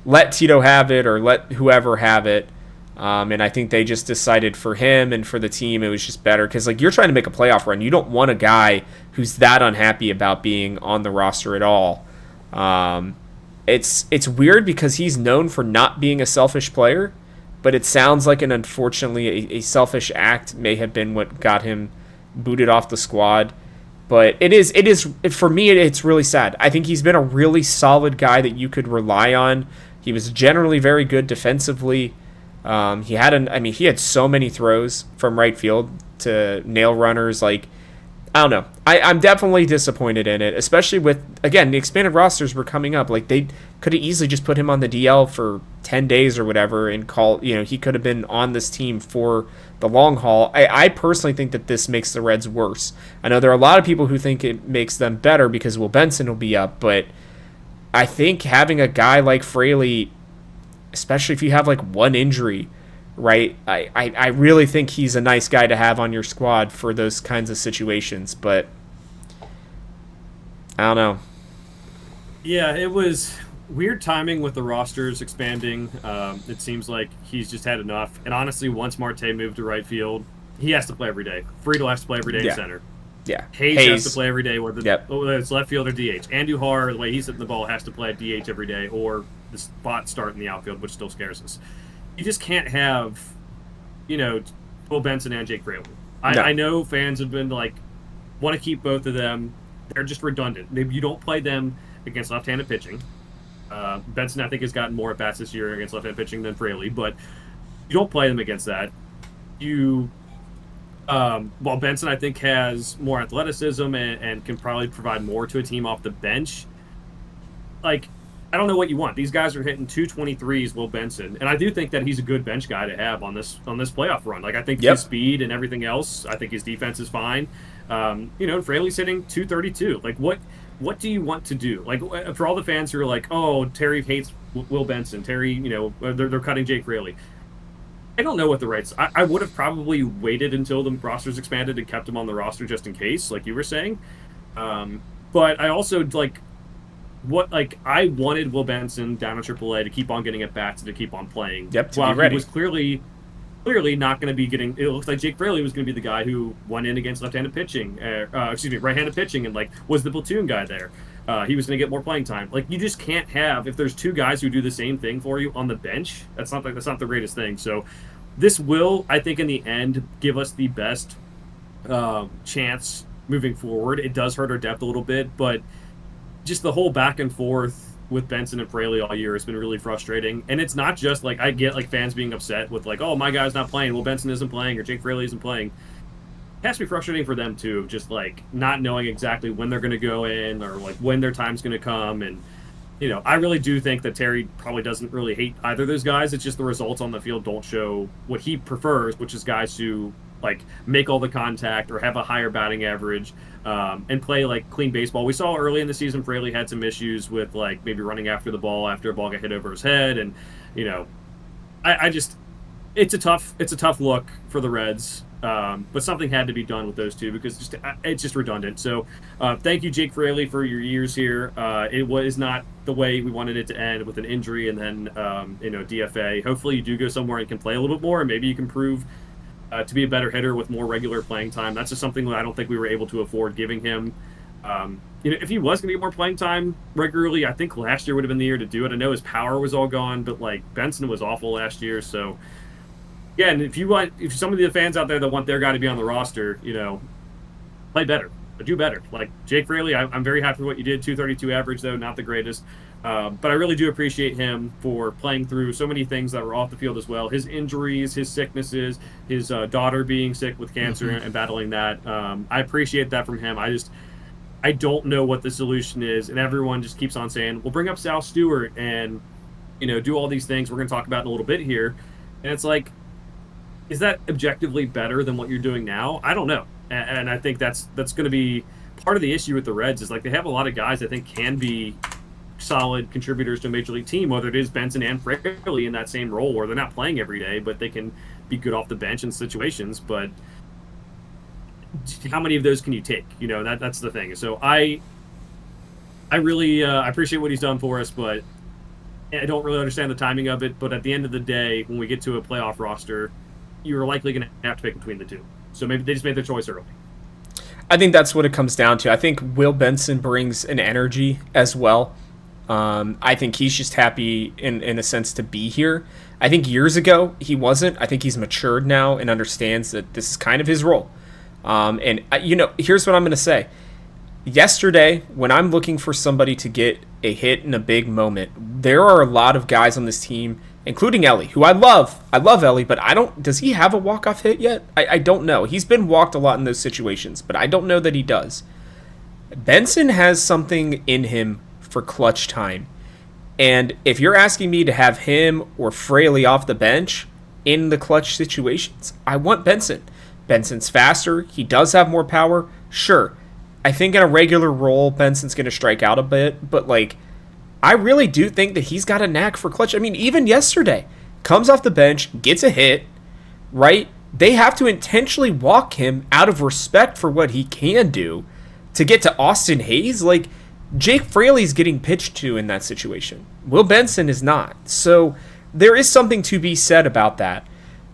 Speaker 1: let Tito have it or let whoever have it. And I think they just decided for him and for the team it was just better because, like, you're trying to make a playoff run. You don't want a guy who's that unhappy about being on the roster at all. It's weird because he's known for not being a selfish player, but it sounds like unfortunately a selfish act may have been what got him booted off the squad. But it is for me it's really sad. I think he's been a really solid guy that you could rely on. He was generally very good defensively. He had so many throws from right field to nail runners. Like, I don't know. I'm definitely disappointed in it, especially with, again, the expanded rosters were coming up. Like, they could have easily just put him on the DL for 10 days or whatever and he could have been on this team for the long haul. I personally think that this makes the Reds worse. I know there are a lot of people who think it makes them better because Will Benson will be up, but I think having a guy like Fraley, especially if you have like one injury, right? I really think he's a nice guy to have on your squad for those kinds of situations, but I don't know.
Speaker 2: Yeah, it was weird timing with the rosters expanding. It seems like he's just had enough. And honestly, once Marte moved to right field, he has to play every day. Friedel has to play every day in center.
Speaker 1: Yeah.
Speaker 2: Hayes has to play every day, whether it's left field or DH. Andujar, the way he's hitting the ball, has to play at DH every day, or the spot start in the outfield, which still scares us. You just can't have, Will Benson and Jake Fraley. I know fans have been like, want to keep both of them. They're just redundant. You don't play them against left-handed pitching. Benson, I think, has gotten more at-bats this year against left-handed pitching than Fraley, but you don't play them against that. While Benson, I think, has more athleticism and can probably provide more to a team off the bench, like, I don't know what you want. These guys are hitting 223s, Will Benson, and I do think that he's a good bench guy to have on this playoff run. Like, I think his speed and everything else, I think his defense is fine. Fraley's hitting 232. Like, what do you want to do? Like, for all the fans who are like, oh, Terry hates Will Benson, Terry, they're cutting Jake Fraley. I don't know what the rights. I would have probably waited until the roster's expanded and kept him on the roster just in case, like you were saying. But I also I wanted Will Benson down in AAA to keep on getting at bats and to keep on playing.
Speaker 1: Yep, to be ready.
Speaker 2: He was clearly not going to be getting. It looks like Jake Fraley was going to be the guy who went in against left-handed pitching. Right-handed pitching, and was the platoon guy there. He was going to get more playing time. Like, you just can't have, if there's two guys who do the same thing for you on the bench. That's not the greatest thing. So this will, I think, in the end, give us the best chance moving forward. It does hurt our depth a little bit, but just the whole back and forth with Benson and Fraley all year has been really frustrating. And it's not just like, I get like fans being upset with like, oh, my guy's not playing, Will Benson isn't playing, or Jake Fraley isn't playing. It has to be frustrating for them too, just like not knowing exactly when they're going to go in or like when their time's going to come. And I really do think that Terry probably doesn't really hate either of those guys. It's just the results on the field don't show what he prefers, which is guys who like make all the contact or have a higher batting average and play like clean baseball. We saw early in the season Fraley had some issues with like maybe running after the ball after a ball got hit over his head, and I just it's a tough look for the Reds. But something had to be done with those two because it's just redundant. So thank you, Jake Fraley, for your years here. It was not the way we wanted it to end with an injury and then DFA. Hopefully you do go somewhere and can play a little bit more, and maybe you can prove to be a better hitter with more regular playing time. That's just something that I don't think we were able to afford giving him. If he was going to get more playing time regularly, I think last year would have been the year to do it. I know his power was all gone, but like Benson was awful last year. So yeah, and if some of the fans out there that want their guy to be on the roster, play better, do better. Like Jake Fraley, I'm very happy with what you did. 232 average though, not the greatest. But I really do appreciate him for playing through so many things that were off the field as well. His injuries, his sicknesses, his daughter being sick with cancer and battling that. I appreciate that from him. I don't know what the solution is, and everyone just keeps on saying, "We'll bring up Sal Stewart and do all these things we're going to talk about in a little bit here," and it's like, is that objectively better than what you're doing now? I don't know, and I think that's going to be part of the issue with the Reds is like they have a lot of guys I think can be solid contributors to a major league team, whether it is Benson and Fraley in that same role where they're not playing every day, but they can be good off the bench in situations. But how many of those can you take? That's the thing. So I really I appreciate what he's done for us, but I don't really understand the timing of it. But at the end of the day, when we get to a playoff roster, you're likely going to have to pick between the two. So maybe they just made their choice early.
Speaker 1: I think that's what it comes down to. I think Will Benson brings an energy as well. I think he's just happy in a sense to be here. I think years ago he wasn't. I think he's matured now and understands that this is kind of his role. Here's what I'm going to say. Yesterday, when I'm looking for somebody to get a hit in a big moment, there are a lot of guys on this team including Ellie, who I love. I love Ellie, but I don't. Does he have a walk-off hit yet? I don't know. He's been walked a lot in those situations, but I don't know that he does. Benson has something in him for clutch time. And if you're asking me to have him or Fraley off the bench in the clutch situations, I want Benson. Benson's faster. He does have more power. Sure. I think in a regular role, Benson's going to strike out a bit. But, like, I really do think that he's got a knack for clutch. I mean, even yesterday, comes off the bench, gets a hit, right? They have to intentionally walk him out of respect for what he can do to get to Austin Hayes. Like, Jake Fraley's getting pitched to in that situation. Will Benson is not. So there is something to be said about that.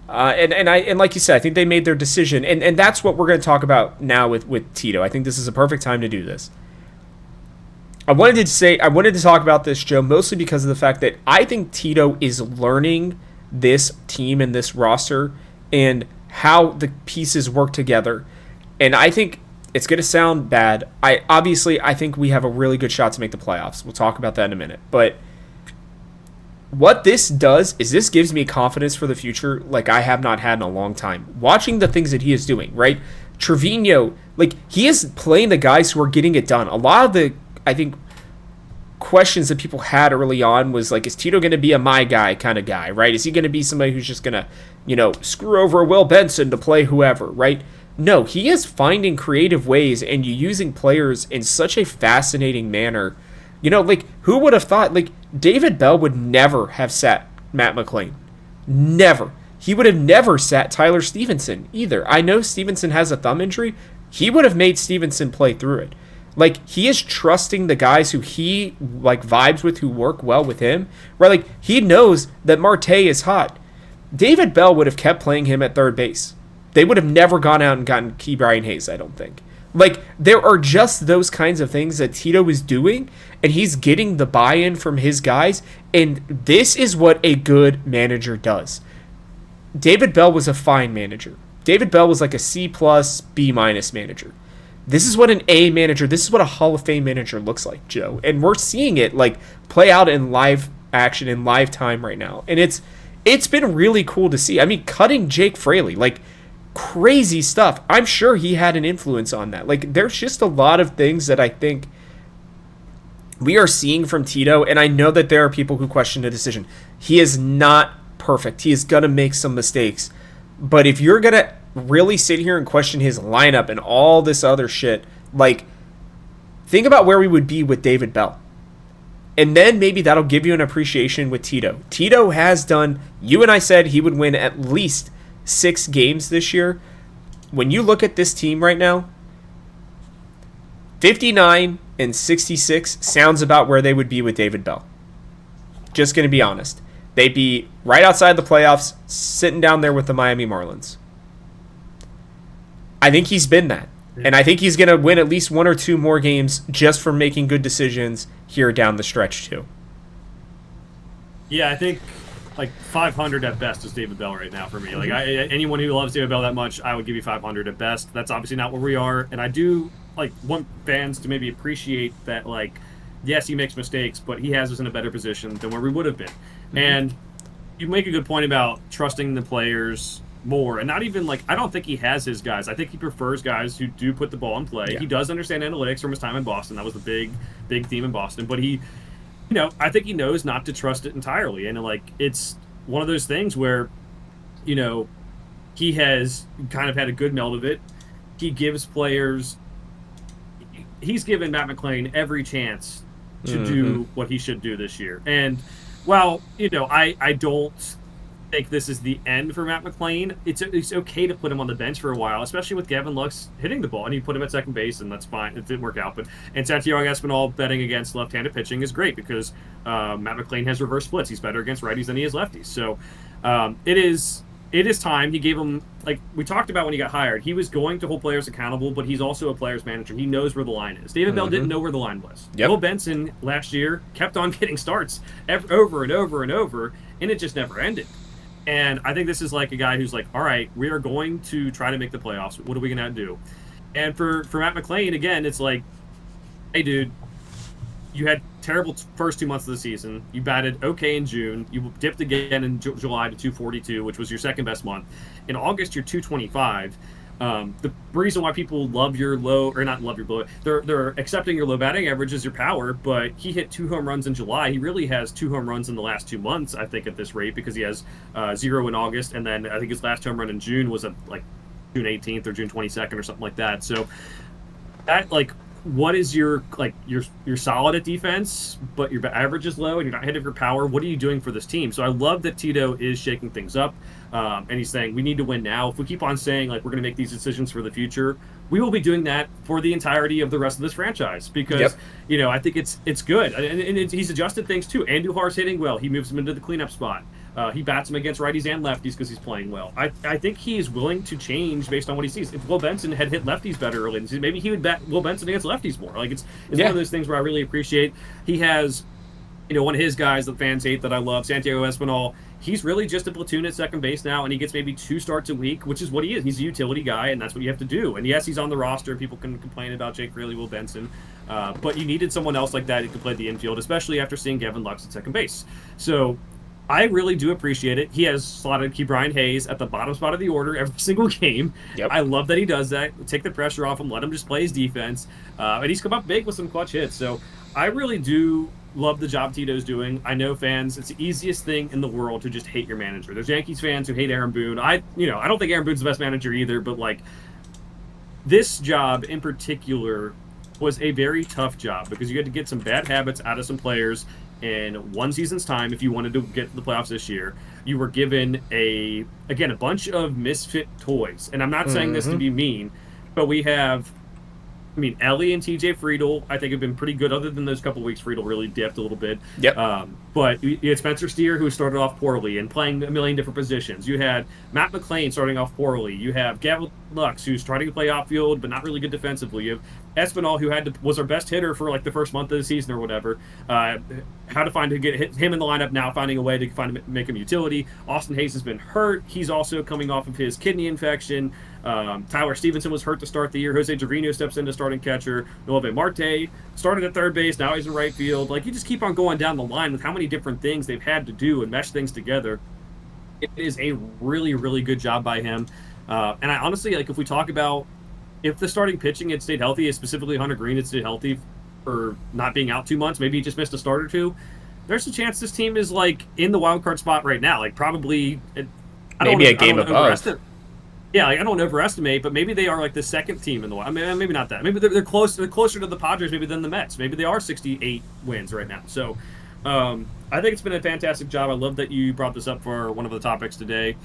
Speaker 1: And like you said, I think they made their decision. And that's what we're going to talk about now with Tito. I think this is a perfect time to do this. I wanted to talk about this, Joe, mostly because of the fact that I think Tito is learning this team and this roster and how the pieces work together. And I think it's going to sound bad. I think we have a really good shot to make the playoffs. We'll talk about that in a minute. But what this does is this gives me confidence for the future like I have not had in a long time. Watching the things that he is doing, right? Trevino, like, he is playing the guys who are getting it done. A lot of the, I think, questions that people had early on was like, is Tito going to be a my guy kind of guy, right? Is he going to be somebody who's just going to, screw over Will Benson to play whoever, right? No, he is finding creative ways and using players in such a fascinating manner. Who would have thought, David Bell would never have sat Matt McClain. Never. He would have never sat Tyler Stevenson either. I know Stevenson has a thumb injury. He would have made Stevenson play through it. He is trusting the guys who he, vibes with, who work well with him. Right? He knows that Marte is hot. David Bell would have kept playing him at third base. They would have never gone out and gotten Key Brian Hayes, I don't think. There are just those kinds of things that Tito is doing, and he's getting the buy-in from his guys, and this is what a good manager does. David Bell was a fine manager. David Bell was like a C+, B- manager. This is what an A manager, this is what a Hall of Fame manager looks like, Joe. And we're seeing it, play out in live action, in live time right now. And it's been really cool to see. I mean, cutting Jake Fraley, crazy stuff. I'm sure he had an influence on that. There's just a lot of things that I think we are seeing from Tito, and I know that there are people who question the decision. He is not perfect. He is going to make some mistakes. But if you're going to really sit here and question his lineup and all this other shit, think about where we would be with David Bell. And then maybe that'll give you an appreciation with Tito. Tito has done, you and I said he would win at least 6 games this year. When you look at this team right now, 59 and 66 sounds about where they would be with David Bell. Just going to be honest. They'd be right outside the playoffs, sitting down there with the Miami Marlins. I think he's been that. And I think he's going to win at least 1 or 2 more games just from making good decisions here down the stretch, too.
Speaker 2: Yeah, I think 500 at best is David Bell right now for me. Anyone who loves David Bell that much, I would give you 500 at best. That's obviously not where we are, and I do want fans to maybe appreciate that. Yes, he makes mistakes, but he has us in a better position than where we would have been. Mm-hmm. And you make a good point about trusting the players more, and not even I don't think he has his guys. I think he prefers guys who do put the ball in play. Yeah. He does understand analytics from his time in Boston. That was the big theme in Boston, but he. I think he knows not to trust it entirely. And, it's one of those things where, he has kind of had a good meld of it. He gives players – he's given Matt McClain every chance to do what he should do this year. And while, I don't think this is the end for Matt McClain, it's okay to put him on the bench for a while, especially with Gavin Lux hitting the ball. And you put him at second base, and that's fine. It didn't work out. And Santiago Espinal betting against left-handed pitching is great because Matt McClain has reverse splits. He's better against righties than he is lefties. So it is time. He gave him, we talked about when he got hired, he was going to hold players accountable, but he's also a player's manager. He knows where the line is. David Bell didn't know where the line was.
Speaker 1: Yep.
Speaker 2: Will Benson last year kept on getting starts over and over and over, and it just never ended. And I think this is a guy who's all right, we are going to try to make the playoffs. What are we going to do? And for Matt McClain, again, it's hey, dude, you had terrible first 2 months of the season. You batted okay in June. You dipped again in July to 242, which was your second best month. In August, you're 225. The reason why people love your low, or not love your low, they're accepting your low batting average as your power, but he hit 2 home runs in July. He really has 2 home runs in the last 2 months, I think, at this rate, because he has 0 in August, and then I think his last home run in June was at like June 18th or June 22nd or something like that. So that, like, what is your, like, you're solid at defense, but your average is low and you're not hitting your power. What are you doing for this team? So I love that Tito is shaking things up, and he's saying we need to win now. If we keep on saying like we're going to make these decisions for the future, we will be doing that for the entirety of the rest of this franchise, because I think it's good, and he's adjusted things too. Andujar's hitting well. He moves him into the cleanup spot. He bats him against righties and lefties because he's playing well. I think he's willing to change based on what he sees. If Will Benson had hit lefties better early in the season, maybe he would bat Will Benson against lefties more. Like, it's one of those things where I really appreciate. He has, one of his guys that fans hate that I love, Santiago Espinal. He's really just a platoon at second base now, and he gets maybe 2 starts a week, which is what he is. He's a utility guy, and that's what you have to do. And yes, he's on the roster. People can complain about Jake Fraley, Will Benson, but you needed someone else like that who could play the infield, especially after seeing Gavin Lux at second base. So I really do appreciate it. He has slotted Ke'Bryan Hayes at the bottom spot of the order every single game. I love that he does that. Take the pressure off him, let him just play his defense. And he's come up big with some clutch hits. So I really do love the job Tito's doing. I know fans, it's the easiest thing in the world to just hate your manager. There's Yankees fans who hate Aaron Boone. I don't think Aaron Boone's the best manager either, but like, this job in particular was a very tough job because you had to get some bad habits out of some players in one season's time if you wanted to get to the playoffs this year. You were given a bunch of misfit toys. And I'm not saying this to be mean, but we have, Ellie and TJ Friedel, I think, have been pretty good. Other than those couple of weeks, Friedel really dipped a little bit. But you had Spencer Steer, who started off poorly and playing a million different positions. You had Matt McClain starting off poorly. You have Gavin Lux, who's trying to play outfield but not really good defensively. You have Espinal, who was our best hitter for like the first month of the season or whatever. How to get him in the lineup now, finding a way to make him utility. Austin Hayes has been hurt. He's also coming off of his kidney infection. Tyler Stevenson was hurt to start the year. Jose Trevino steps into starting catcher. Noel Marte started at third base. Now he's in right field. Like, you just keep on going down the line with how many different things they've had to do and mesh things together. It is a really, really good job by him. And I honestly, like, if we talk about if the starting pitching had stayed healthy, specifically Hunter Green had stayed healthy for not being out 2 months, maybe he just missed a start or two, there's a chance this team is like in the wild card spot right now. Like, probably
Speaker 1: maybe a game above.
Speaker 2: Yeah, like, I don't overestimate, but maybe they are like the second team in the wild. Maybe not that. Maybe they're close. They're closer to the Padres maybe than the Mets. Maybe they are 68 wins right now. So I think it's been a fantastic job. I love that you brought this up for one of the topics today,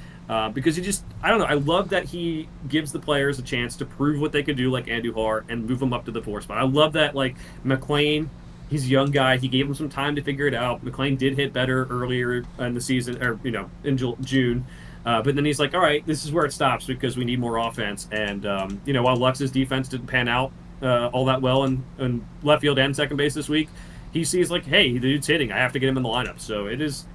Speaker 2: because I don't know. I love that he gives the players a chance to prove what they could do, like Andujar, and move them up to the 4 spot. I love that, like, McClain, he's a young guy. He gave him some time to figure it out. McClain did hit better earlier in the season, or in June. But then he's like, all right, this is where it stops because we need more offense. And, while Lux's defense didn't pan out all that well in left field and second base this week, he sees like, hey, the dude's hitting. I have to get him in the lineup. So it is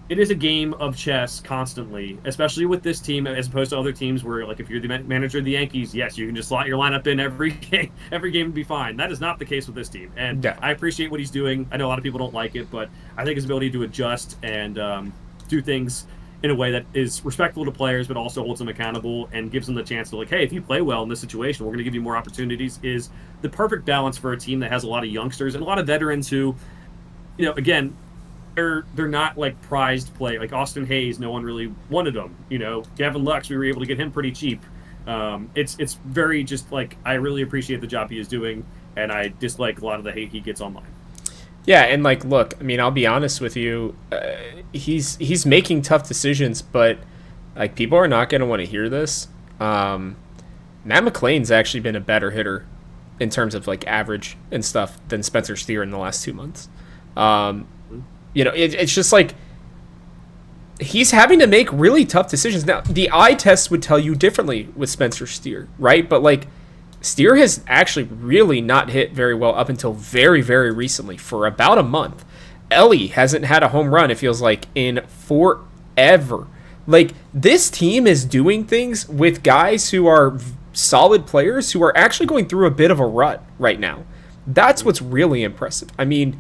Speaker 2: a game of chess constantly, especially with this team as opposed to other teams where, like, if you're the manager of the Yankees, yes, you can just slot your lineup in every game. Every game would be fine. That is not the case with this team. And I appreciate what he's doing. I know a lot of people don't like it, but I think his ability to adjust and do things in a way that is respectful to players, but also holds them accountable and gives them the chance to, like, hey, if you play well in this situation, we're going to give you more opportunities, is the perfect balance for a team that has a lot of youngsters and a lot of veterans who, again, they're not like prized play. Like Austin Hayes, no one really wanted him. Gavin Lux, we were able to get him pretty cheap. It's very just like, I really appreciate the job he is doing, and I dislike a lot of the hate he gets online.
Speaker 1: Yeah, and like, look, I'll be honest with you. He's making tough decisions, but like, people are not going to want to hear this. Matt McClain's actually been a better hitter in terms of like average and stuff than Spencer Steer in the last 2 months. It's just like he's having to make really tough decisions. Now, the eye test would tell you differently with Spencer Steer, right? But like, Steer has actually really not hit very well up until very, very recently, for about a month. Ellie hasn't had a home run, it feels like, in forever. Like, this team is doing things with guys who are solid players who are actually going through a bit of a rut right now. That's what's really impressive. I mean,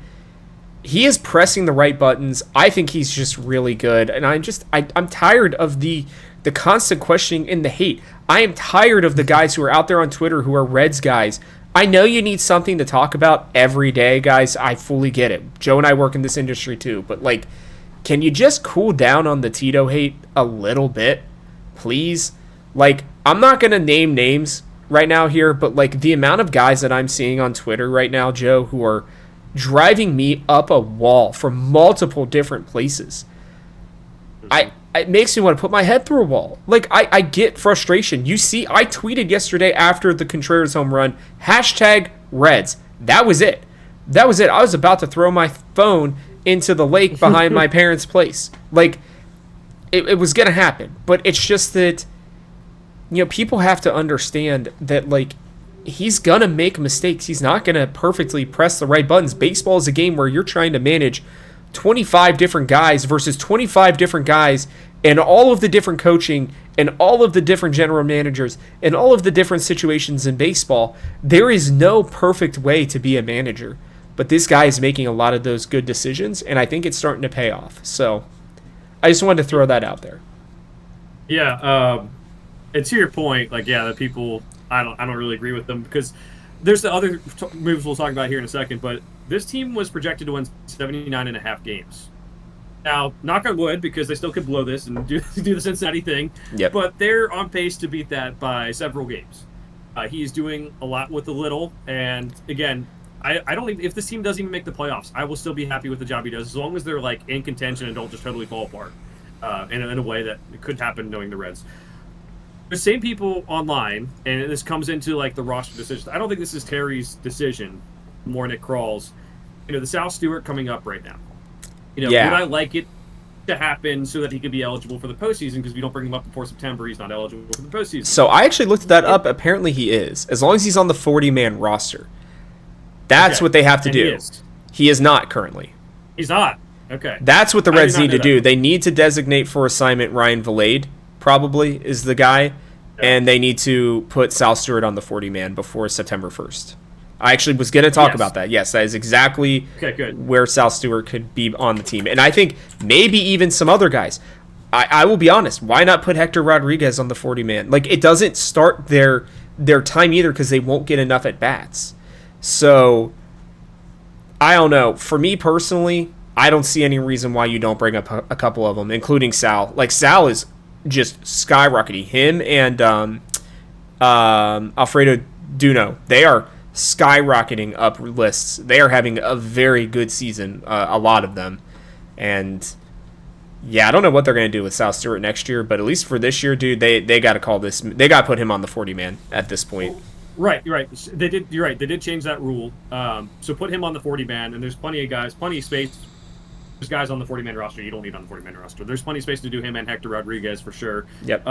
Speaker 1: he is pressing the right buttons. I think he's just really good, and I'm tired of the constant questioning and the hate. I am tired of the guys who are out there on Twitter who are Reds guys. I know you need something to talk about every day, guys. I fully get it. Joe and I work in this industry too, but like, can you just cool down on the Tito hate a little bit, please? Like, I'm not gonna name names right now here, but like the amount of guys that I'm seeing on Twitter right now, Joe, who are driving me up a wall from multiple different places. It makes me want to put my head through a wall. Like, I get frustration. You see, I tweeted yesterday after the Contreras home run, #Reds. That was it. That was it. I was about to throw my phone into the lake behind my parents' place. Like, it was going to happen. But it's just that, people have to understand that, like, he's going to make mistakes. He's not going to perfectly press the right buttons. Baseball is a game where you're trying to manage 25 different guys versus 25 different guys and all of the different coaching and all of the different general managers and all of the different situations in baseball. There is no perfect way to be a manager, but this guy is making a lot of those good decisions, and I think it's starting to pay off. So I just wanted to throw that out there.
Speaker 2: Yeah, and to your point, like, yeah, the people, I don't really agree with them, because there's the other moves we'll talk about here in a second, but this team was projected to win 79.5 games. Now, knock on wood, because they still could blow this and do the Cincinnati thing,
Speaker 1: Yep.
Speaker 2: But they're on pace to beat that by several games. He's doing a lot with the little, and again, I don't even, if this team doesn't even make the playoffs, I will still be happy with the job he does, as long as they're like in contention and don't just totally fall apart in a way that it could happen knowing the Reds. The same people online, and this comes into like the roster decisions. I don't think this is Terry's decision, more Nick Kral's. The Sal Stewart coming up right now. Would I like it to happen so that he could be eligible for the postseason? Because if you don't bring him up before September, he's not eligible for the postseason.
Speaker 1: So I actually looked that up. Apparently he is, as long as he's on the 40-man roster. That's what they have to do. He is not currently.
Speaker 2: He's not. Okay.
Speaker 1: That's what the Reds need to do. They need to designate for assignment Ryan Valade, probably, is the guy, and they need to put Sal Stewart on the 40-man before September 1st. I actually was going to talk about that. Yes, that is exactly where Sal Stewart could be on the team. And I think maybe even some other guys. I will be honest. Why not put Hector Rodriguez on the 40-man? Like, it doesn't start their time either, because they won't get enough at-bats. So, I don't know. For me personally, I don't see any reason why you don't bring up a couple of them, including Sal. Like, Sal is just skyrocketing. Him and Alfredo Duno, they are skyrocketing up lists. They are having a very good season, a lot of them. And yeah, I don't know what they're going to do with Sal Stewart next year, but at least for this year, dude, they got to call this. They got to put him on the 40-man at this point.
Speaker 2: Right, you're right. They did. You're right. They did change that rule. So put him on the 40-man, and there's plenty of guys, plenty of space. There's guys on the 40-man roster you don't need on the 40-man roster. There's plenty of space to do him and Hector Rodriguez for sure.
Speaker 1: Yep.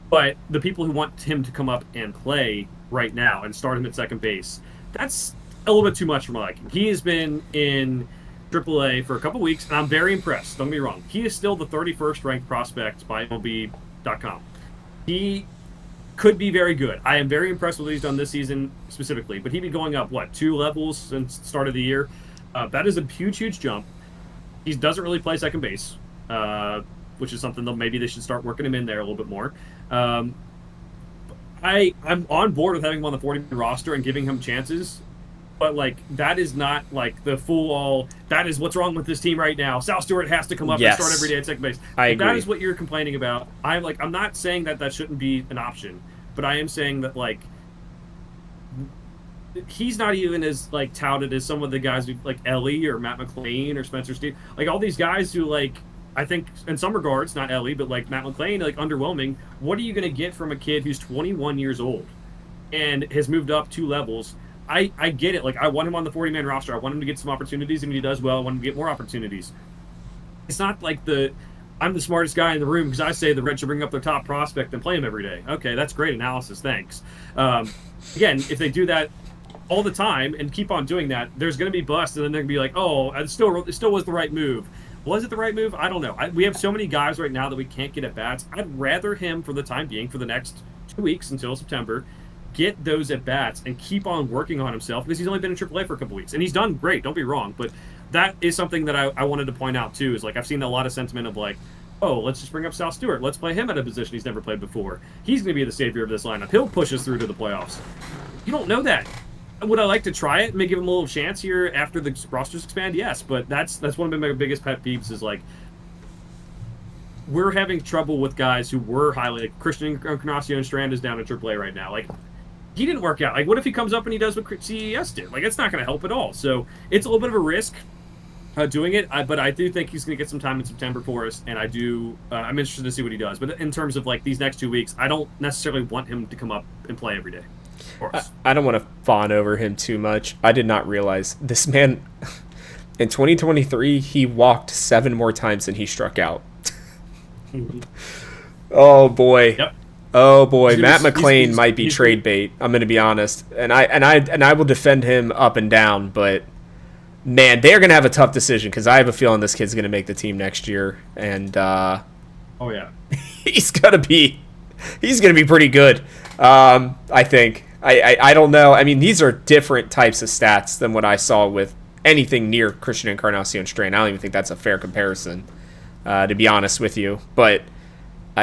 Speaker 2: But the people who want him to come up and play right now and start him at second base, that's a little bit too much for my liking. He has been in AAA for a couple weeks, and I'm very impressed. Don't get me wrong. He is still the 31st ranked prospect by MLB.com. He could be very good. I am very impressed with what he's done this season specifically, but he'd be going up, 2 levels since the start of the year? That is a huge, huge jump. He doesn't really play second base, which is something that maybe they should start working him in there a little bit more. I'm on board with having him on the 40-man roster and giving him chances, but that is not the full that is what's wrong with this team right now. Sal Stewart has to come up and start every day at second base.
Speaker 1: I agree.
Speaker 2: That is what you're complaining about. I'm not saying that shouldn't be an option, but I am saying that he's not even as touted as some of the guys who Ellie or Matt McClain or Spencer Steve. All these guys who I think in some regards, not Ellie, but Matt McClain, underwhelming. What are you going to get from a kid who's 21 years old and has moved up 2 levels? I get it. I want him on the 40-man roster. I want him to get some opportunities, and when he does well, I want him to get more opportunities. It's not I'm the smartest guy in the room because I say the Reds should bring up their top prospect and play him every day. Okay, that's great analysis. Thanks. Again, if they do that all the time and keep on doing that, there's going to be busts, and then they're going to be like, oh, it still was the right move. Was it the right move? I don't know. We have so many guys right now that we can't get at bats. I'd rather him, for the time being, for the next 2 weeks until September, get those at bats and keep on working on himself, because he's only been in AAA for a couple weeks and he's done great. Don't be wrong, but that is something that I wanted to point out too. Is like I've seen a lot of sentiment of like, oh, let's just bring up Sal Stewart. Let's play him at a position he's never played before. He's going to be the savior of this lineup. He'll push us through to the playoffs. You don't know that. Would I like to try it and maybe give him a little chance here after the rosters expand? Yes, but that's one of my biggest pet peeves is like we're having trouble with guys who were highly like Christian Encarnacion Strand is down in AAA right now. Like he didn't work out. Like what if he comes up and he does what CES did? Like it's not going to help at all. So it's a little bit of a risk doing it, but I do think he's going to get some time in September for us, and I'm interested to see what he does. But in terms of like these next 2 weeks, I don't necessarily want him to come up and play every day.
Speaker 1: I don't want to fawn over him too much. I did not realize this man in 2023 he walked 7 more times than he struck out. Oh boy.
Speaker 2: Yep.
Speaker 1: Oh boy, Matt McLean might be trade bait. I'm going to be honest, and I will defend him up and down. But man, they're going to have a tough decision because I have a feeling this kid's going to make the team next year, and
Speaker 2: oh yeah,
Speaker 1: he's going to be pretty good. I think. I don't know. I mean, these are different types of stats than what I saw with anything near Christian Encarnacion Strand. I don't even think that's a fair comparison, to be honest with you. But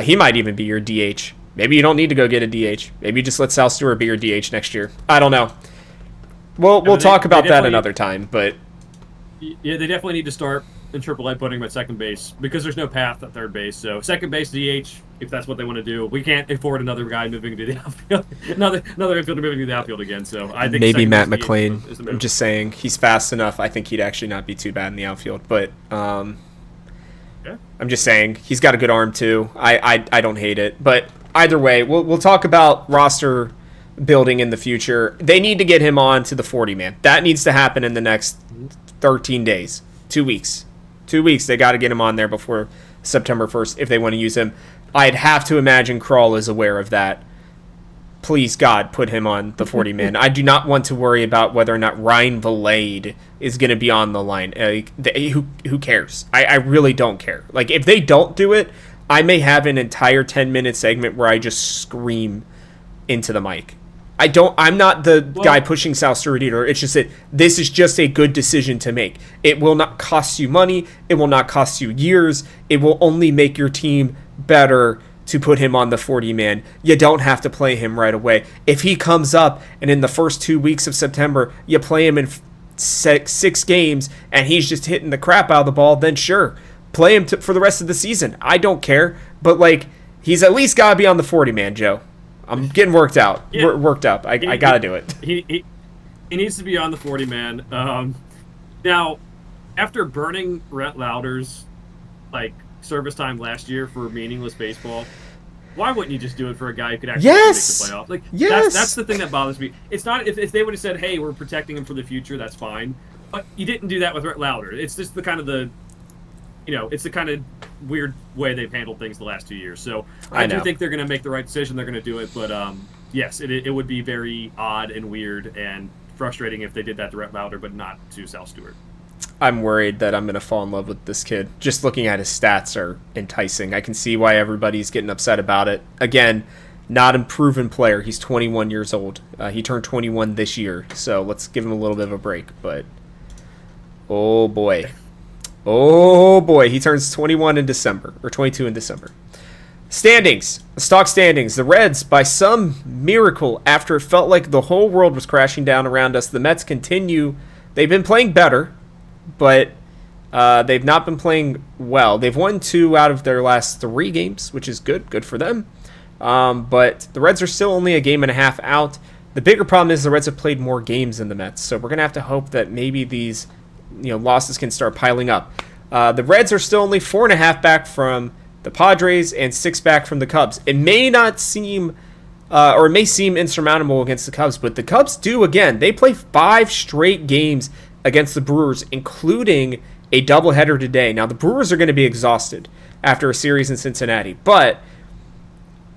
Speaker 1: he might even be your DH. Maybe you don't need to go get a DH. Maybe you just let Sal Stewart be your DH next year. I don't know. We'll talk about that another time. But
Speaker 2: yeah, they definitely need to start in AAA putting him at second base because there's no path at third base. So second base DH, if that's what they want to do. We can't afford another guy moving to the outfield. another infielder moving to the outfield again. So I think
Speaker 1: maybe Matt McLean. I'm just saying he's fast enough. I think he'd actually not be too bad in the outfield. But I'm just saying he's got a good arm too. I don't hate it. But either way, we'll talk about roster building in the future. They need to get him on to the 40-man. That needs to happen in the next 13 days, 2 weeks. 2 weeks, they got to get him on there before September 1st if they want to use him. I'd have to imagine Krall is aware of that. Please, God, put him on the 40-man. I do not want to worry about whether or not Ryan Valade is going to be on the line. Who cares? I really don't care. Like, if they don't do it, I may have an entire 10-minute segment where I just scream into the mic. I'm not the guy pushing Sal Stewart either. It's just that this is just a good decision to make. It will not cost you money. It will not cost you years. It will only make your team better to put him on the 40-man. You don't have to play him right away. If he comes up and in the first 2 weeks of September you play him in six games and he's just hitting the crap out of the ball, then sure, play him for the rest of the season. I don't care. But like, he's at least got to be on the 40-man, Joe. I'm getting worked out.
Speaker 2: Yeah.
Speaker 1: Worked up. I got to do it.
Speaker 2: He needs to be on the 40-man. Now, after burning Rhett Lauder's like service time last year for meaningless baseball, why wouldn't you just do it for a guy who could actually make the playoffs? Like, that's the thing that bothers me. It's not if they would have said, "Hey, we're protecting him for the future," that's fine. But you didn't do that with Rhett Lauder. It's just the kind of weird way they've handled things the last 2 years. So I do think they're going to make the right decision. They're going to do it. But yes, it would be very odd and weird and frustrating if they did that to Rhett Lauder, but not to Sal Stewart.
Speaker 1: I'm worried that I'm going to fall in love with this kid. Just looking at his stats are enticing. I can see why everybody's getting upset about it. Again, not a proven player. He's 21 years old. He turned 21 this year. So let's give him a little bit of a break. But, oh boy. Oh boy, he turns 21 in December, or 22 in December. Standings, stock standings. The Reds, by some miracle, after it felt like the whole world was crashing down around us, the Mets continue. They've been playing better, but they've not been playing well. They've won 2 out of their last 3 games, which is good for them. But the Reds are still only a game and a half out. The bigger problem is the Reds have played more games than the Mets, so we're going to have to hope that maybe these losses can start piling up. The Reds are still only 4.5 back from the Padres and 6 back from the Cubs. It may not seem, or it may seem insurmountable against the Cubs, but the Cubs do again. They play 5 straight games against the Brewers, including a doubleheader today. Now, the Brewers are going to be exhausted after a series in Cincinnati, but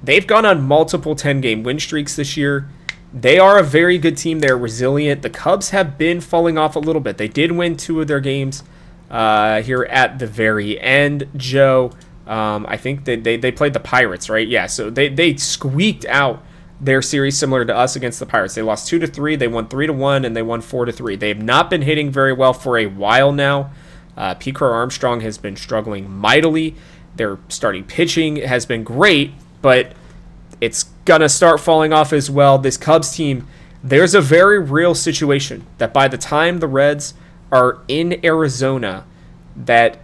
Speaker 1: they've gone on multiple 10-game win streaks this year. They are a very good team. They're resilient. The Cubs have been falling off a little bit. They did win 2 of their games here at the very end, Joe. I think they played the Pirates, right? Yeah, so they squeaked out their series similar to us against the Pirates. They lost 2-3, they won 3-1, and they won 4-3. They have not been hitting very well for a while now. P. Armstrong has been struggling mightily. Their starting pitching has been great, but it's going to start falling off as well. This Cubs team, there's a very real situation that by the time the Reds are in Arizona, that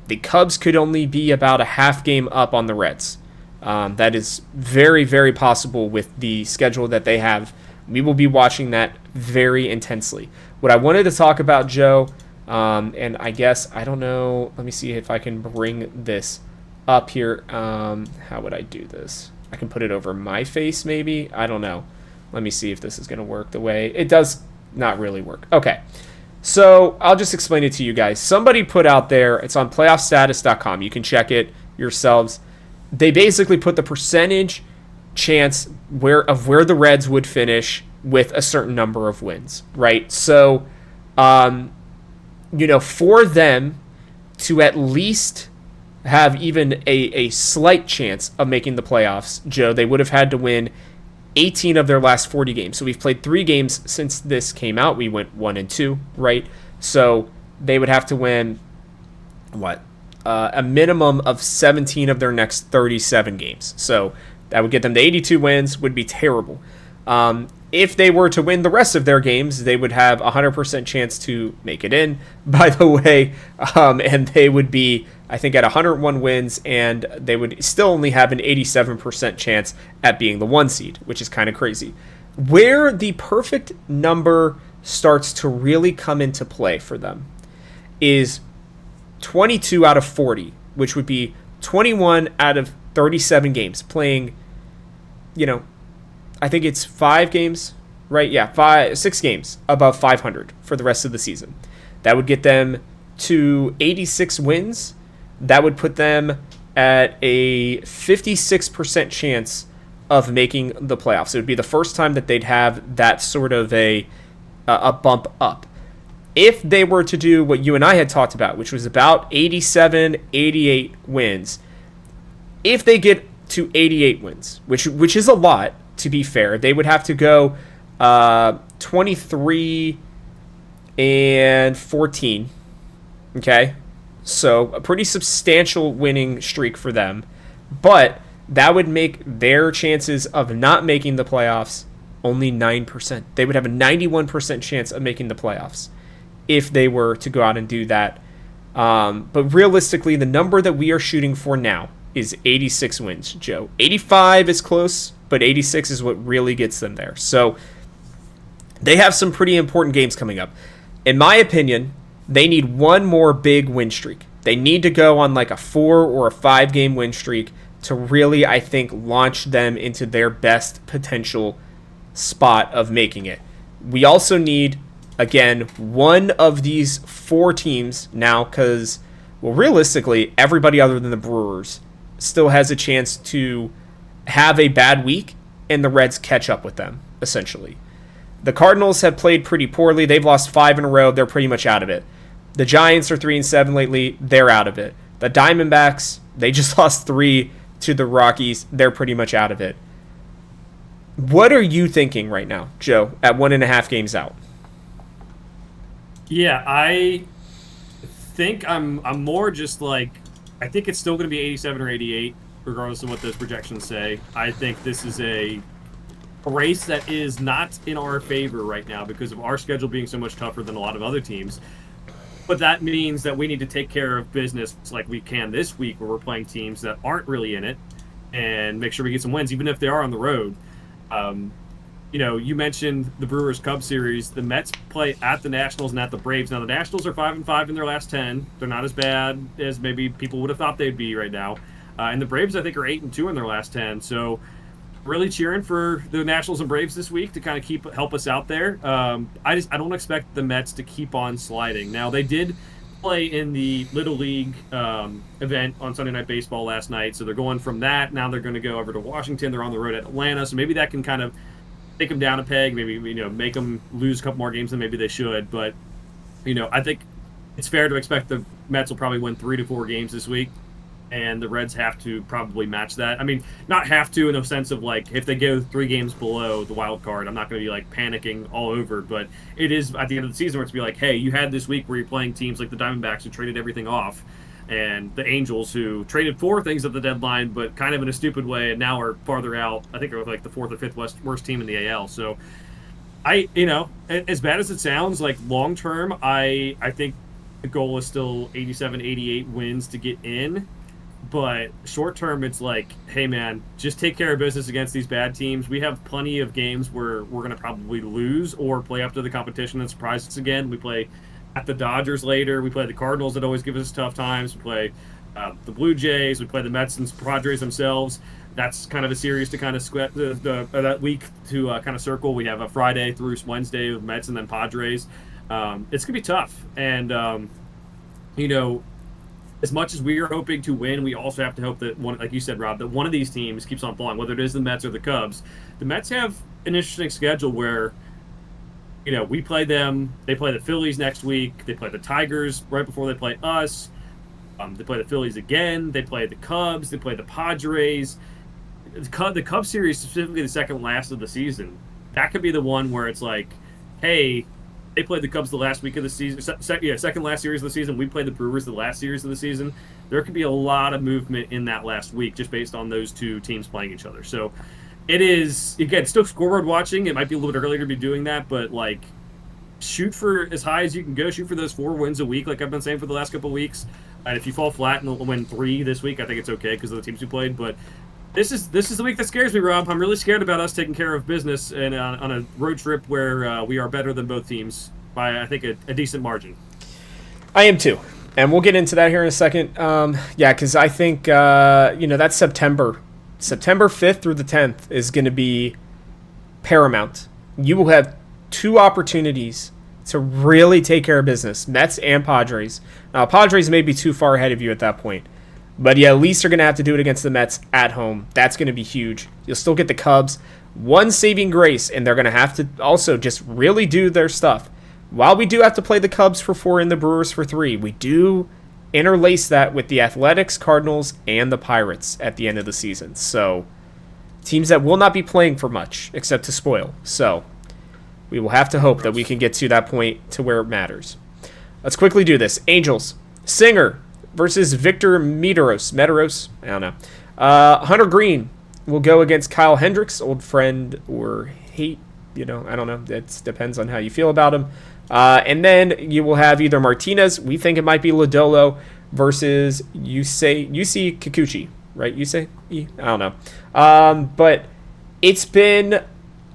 Speaker 1: the Cubs could only be about a half game up on the Reds. That is very, very possible with the schedule that they have. We will be watching that very intensely. What I wanted to talk about, Joe, and I guess, I don't know, let me see if I can bring this up here. How would I do this? I can put it over my face, maybe? I don't know. Let me see if this is going to work the way it does. Not really work. Okay. So I'll just explain it to you guys. Somebody put out there, it's on playoffstatus.com. You can check it yourselves. They basically put the percentage chance where the Reds would finish with a certain number of wins, right? So, for them to at least have even a slight chance of making the playoffs, Joe, they would have had to win 18 of their last 40 games. So we've played 3 games since this came out. We went 1-2, right? So they would have to win, a minimum of 17 of their next 37 games. So that would get them to 82 wins, would be terrible. If they were to win the rest of their games, they would have a 100% chance to make it in, by the way, and they would be, I think, at 101 wins, and they would still only have an 87% chance at being the 1 seed, which is kind of crazy. Where the perfect number starts to really come into play for them is 22 out of 40, which would be 21 out of 37 games, playing, I think it's 5 games, right? Yeah, 6 games above 500 for the rest of the season. That would get them to 86 wins. That would put them at a 56% chance of making the playoffs. It would be the first time that they'd have that sort of a bump up. If they were to do what you and I had talked about, which was about 87, 88 wins, if they get to 88 wins, which is a lot, to be fair, they would have to go 23-14. Okay? So a pretty substantial winning streak for them. But that would make their chances of not making the playoffs only 9%. They would have a 91% chance of making the playoffs if they were to go out and do that. But realistically, the number that we are shooting for now is 86 wins, Joe. 85 is close, but 86 is what really gets them there. So they have some pretty important games coming up. In my opinion, they need one more big win streak. They need to go on like a 4 or a 5 game win streak to really, I think, launch them into their best potential spot of making it. We also need, again, one of these 4 teams now, because, well, realistically, everybody other than the Brewers still has a chance to have a bad week and the Reds catch up with them, essentially. The Cardinals have played pretty poorly. They've lost 5 in a row. They're pretty much out of it. The Giants are 3-7 lately. They're out of it. The Diamondbacks, they just lost 3 to the Rockies. They're pretty much out of it. What are you thinking right now, Joe, at 1.5 games out?
Speaker 2: Yeah, I think I'm more just like, I think it's still going to be 87 or 88, regardless of what those projections say. I think this is a race that is not in our favor right now because of our schedule being so much tougher than a lot of other teams. But that means that we need to take care of business like we can this week, where we're playing teams that aren't really in it, and make sure we get some wins, even if they are on the road. You mentioned the Brewers-Cubs series. The Mets play at the Nationals and at the Braves. Now, the Nationals are 5-5 in their last 10. They're not as bad as maybe people would have thought they'd be right now. And the Braves, I think, are 8-2 in their last 10. So, really cheering for the Nationals and Braves this week to kind of help us out there. I don't expect the Mets to keep on sliding. Now, they did play in the Little League event on Sunday Night Baseball last night, so they're going from that. Now they're going to go over to Washington. They're on the road at Atlanta, so maybe that can kind of take them down a peg, maybe make them lose a couple more games than maybe they should. But I think it's fair to expect the Mets will probably win 3 to 4 games this week. and the Reds have to probably match that. I mean, not have to in the sense of like if they go 3 games below the wild card, I'm not going to be like panicking all over. But it is at the end of the season where it's be like, hey, you had this week where you're playing teams like the Diamondbacks who traded everything off, and the Angels who traded 4 things at the deadline, but kind of in a stupid way, and now are farther out. I think they're like the 4th or 5th worst team in the AL. So as bad as it sounds, like long term, I think the goal is still 87, 88 wins to get in. But short term, it's like, hey, man, just take care of business against these bad teams. We have plenty of games where we're going to probably lose or play up to the competition and surprise us again. We play at the Dodgers later. We play the Cardinals that always give us tough times. We play the Blue Jays. We play the Mets and Padres themselves. That's kind of a series to kind of that week to kind of circle. We have a Friday through Wednesday with Mets and then Padres. It's going to be tough. And, as much as we are hoping to win, we also have to hope that one, like you said, Rob, that one of these teams keeps on falling, whether it is the Mets or the Cubs. The Mets have an interesting schedule where, we play them. They play the Phillies next week. They play the Tigers right before they play us. They play the Phillies again. They play the Cubs. They play the Padres. The Cubs series, specifically the second last of the season, that could be the one where it's like, hey, they played the Cubs the last week of the season. Second last series of the season. We played the Brewers the last series of the season. There could be a lot of movement in that last week just based on those 2 teams playing each other. So it is, again, still scoreboard watching. It might be a little bit earlier to be doing that, but like shoot for as high as you can go. Shoot for those 4 wins a week like I've been saying for the last couple of weeks. And if you fall flat and win 3 this week, I think it's okay because of the teams you played. But this is the week that scares me, Rob. I'm really scared about us taking care of business and on a road trip where we are better than both teams by, I think, a decent margin.
Speaker 1: I am too. And we'll get into that here in a second. Because I think, that's September 5th through the 10th is going to be paramount. You will have 2 opportunities to really take care of business, Mets and Padres. Now, Padres may be too far ahead of you at that point. But yeah, at least they're going to have to do it against the Mets at home. That's going to be huge. You'll still get the Cubs. One saving grace, and they're going to have to also just really do their stuff. While we do have to play the Cubs for 4 and the Brewers for 3, we do interlace that with the Athletics, Cardinals, and the Pirates at the end of the season. So, teams that will not be playing for much, except to spoil. So, we will have to hope that we can get to that point to where it matters. Let's quickly do this. Angels, Singer versus Victor Medeiros. I don't know. Hunter Green will go against Kyle Hendricks, old friend or hate. I don't know. It depends on how you feel about him. And then you will have either Martinez, we think it might be Lodolo, versus Yusei Kikuchi, right? Yusei? I don't know. But it's been,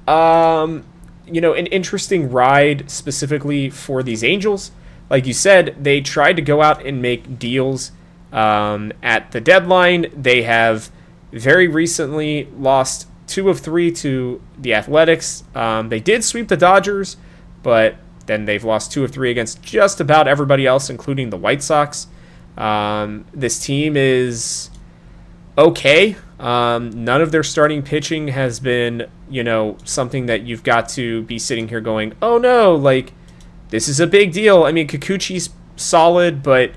Speaker 1: an interesting ride specifically for these Angels. Like you said, they tried to go out and make deals at the deadline. They have very recently lost 2 of 3 to the Athletics. They did sweep the Dodgers, but then they've lost 2 of 3 against just about everybody else, including the White Sox. This team is okay. None of their starting pitching has been, something that you've got to be sitting here going, oh no, like, this is a big deal. I mean, Kikuchi's solid, but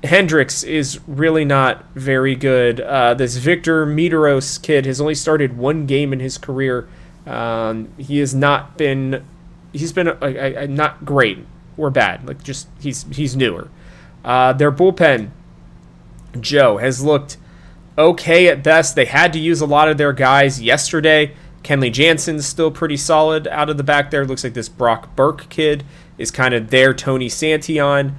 Speaker 1: Hendricks is really not very good. This Victor Medeiros kid has only started 1 game in his career. He's been not great or bad. Like, just he's newer. Their bullpen, Joe, has looked okay at best. They had to use a lot of their guys yesterday. Kenley Jansen's still pretty solid out of the back there. Looks like this Brock Burke kid is kind of their Tony Santion.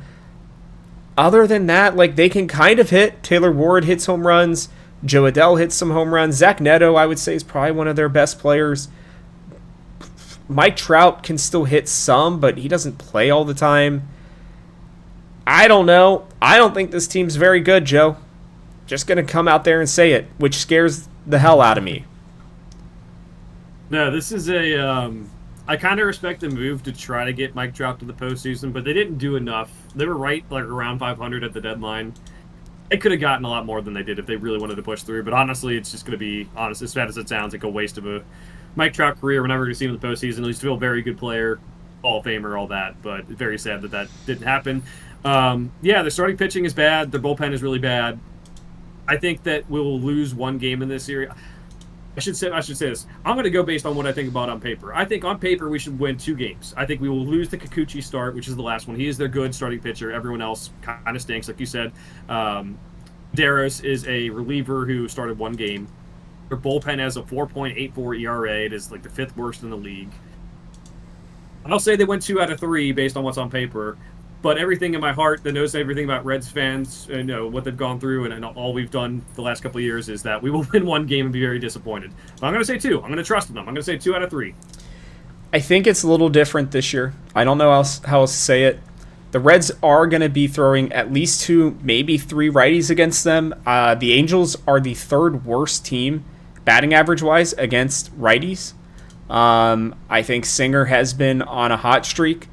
Speaker 1: Other than that, like, they can kind of hit. Taylor Ward hits home runs. Joe Adell hits some home runs. Zach Neto, I would say, is probably one of their best players. Mike Trout can still hit some, but he doesn't play all the time. I don't know. I don't think this team's very good, Joe. Just going to come out there and say it, which scares the hell out of me.
Speaker 2: No, this is I kind of respect the move to try to get Mike Trout to the postseason, but they didn't do enough. They were right, like, around 500 at the deadline. They could have gotten a lot more than they did if they really wanted to push through, but honestly, it's just going to be, as bad as it sounds, like a waste of a Mike Trout career. We're never going to see him in the postseason. At least still a very good player, Hall of Famer, all that, but very sad that didn't happen. Their starting pitching is bad. Their bullpen is really bad. I think that we will lose one game in this series. I should say this. I'm going to go based on what I think about on paper. I think on paper we should win 2 games. I think we will lose the Kikuchi start, which is the last one. He is their good starting pitcher. Everyone else kind of stinks, like you said. Daros is a reliever who started 1 game. Their bullpen has a 4.84 ERA. It is like the 5th worst in the league. I'll say they went 2 out of 3 based on what's on paper. But everything in my heart that knows everything about Reds fans, what they've gone through and all we've done the last couple of years is that we will win 1 game and be very disappointed. But I'm going to say 2. I'm going to trust them. I'm going to say 2 out of 3.
Speaker 1: I think it's a little different this year. I don't know how else to say it. The Reds are going to be throwing at least 2, maybe 3 righties against them. The Angels are the 3rd worst team, batting average-wise, against righties. I think Singer has been on a hot streak.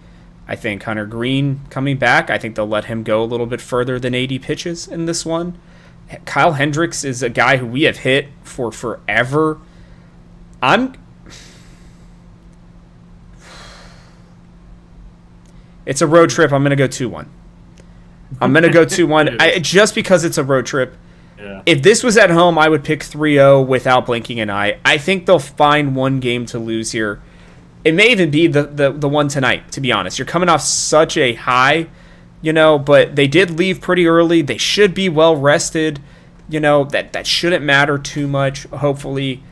Speaker 1: I think Hunter Green coming back, I think they'll let him go a little bit further than 80 pitches in this one. Kyle Hendricks is a guy who we have hit for forever. It's a road trip. I'm going to go 2-1. I'm going to go 2-1 just because it's a road trip.
Speaker 2: Yeah.
Speaker 1: If this was at home, I would pick 3-0 without blinking an eye. I think they'll find 1 game to lose here. It may even be the one tonight, to be honest. You're coming off such a high, but they did leave pretty early. They should be well rested. That shouldn't matter too much, hopefully.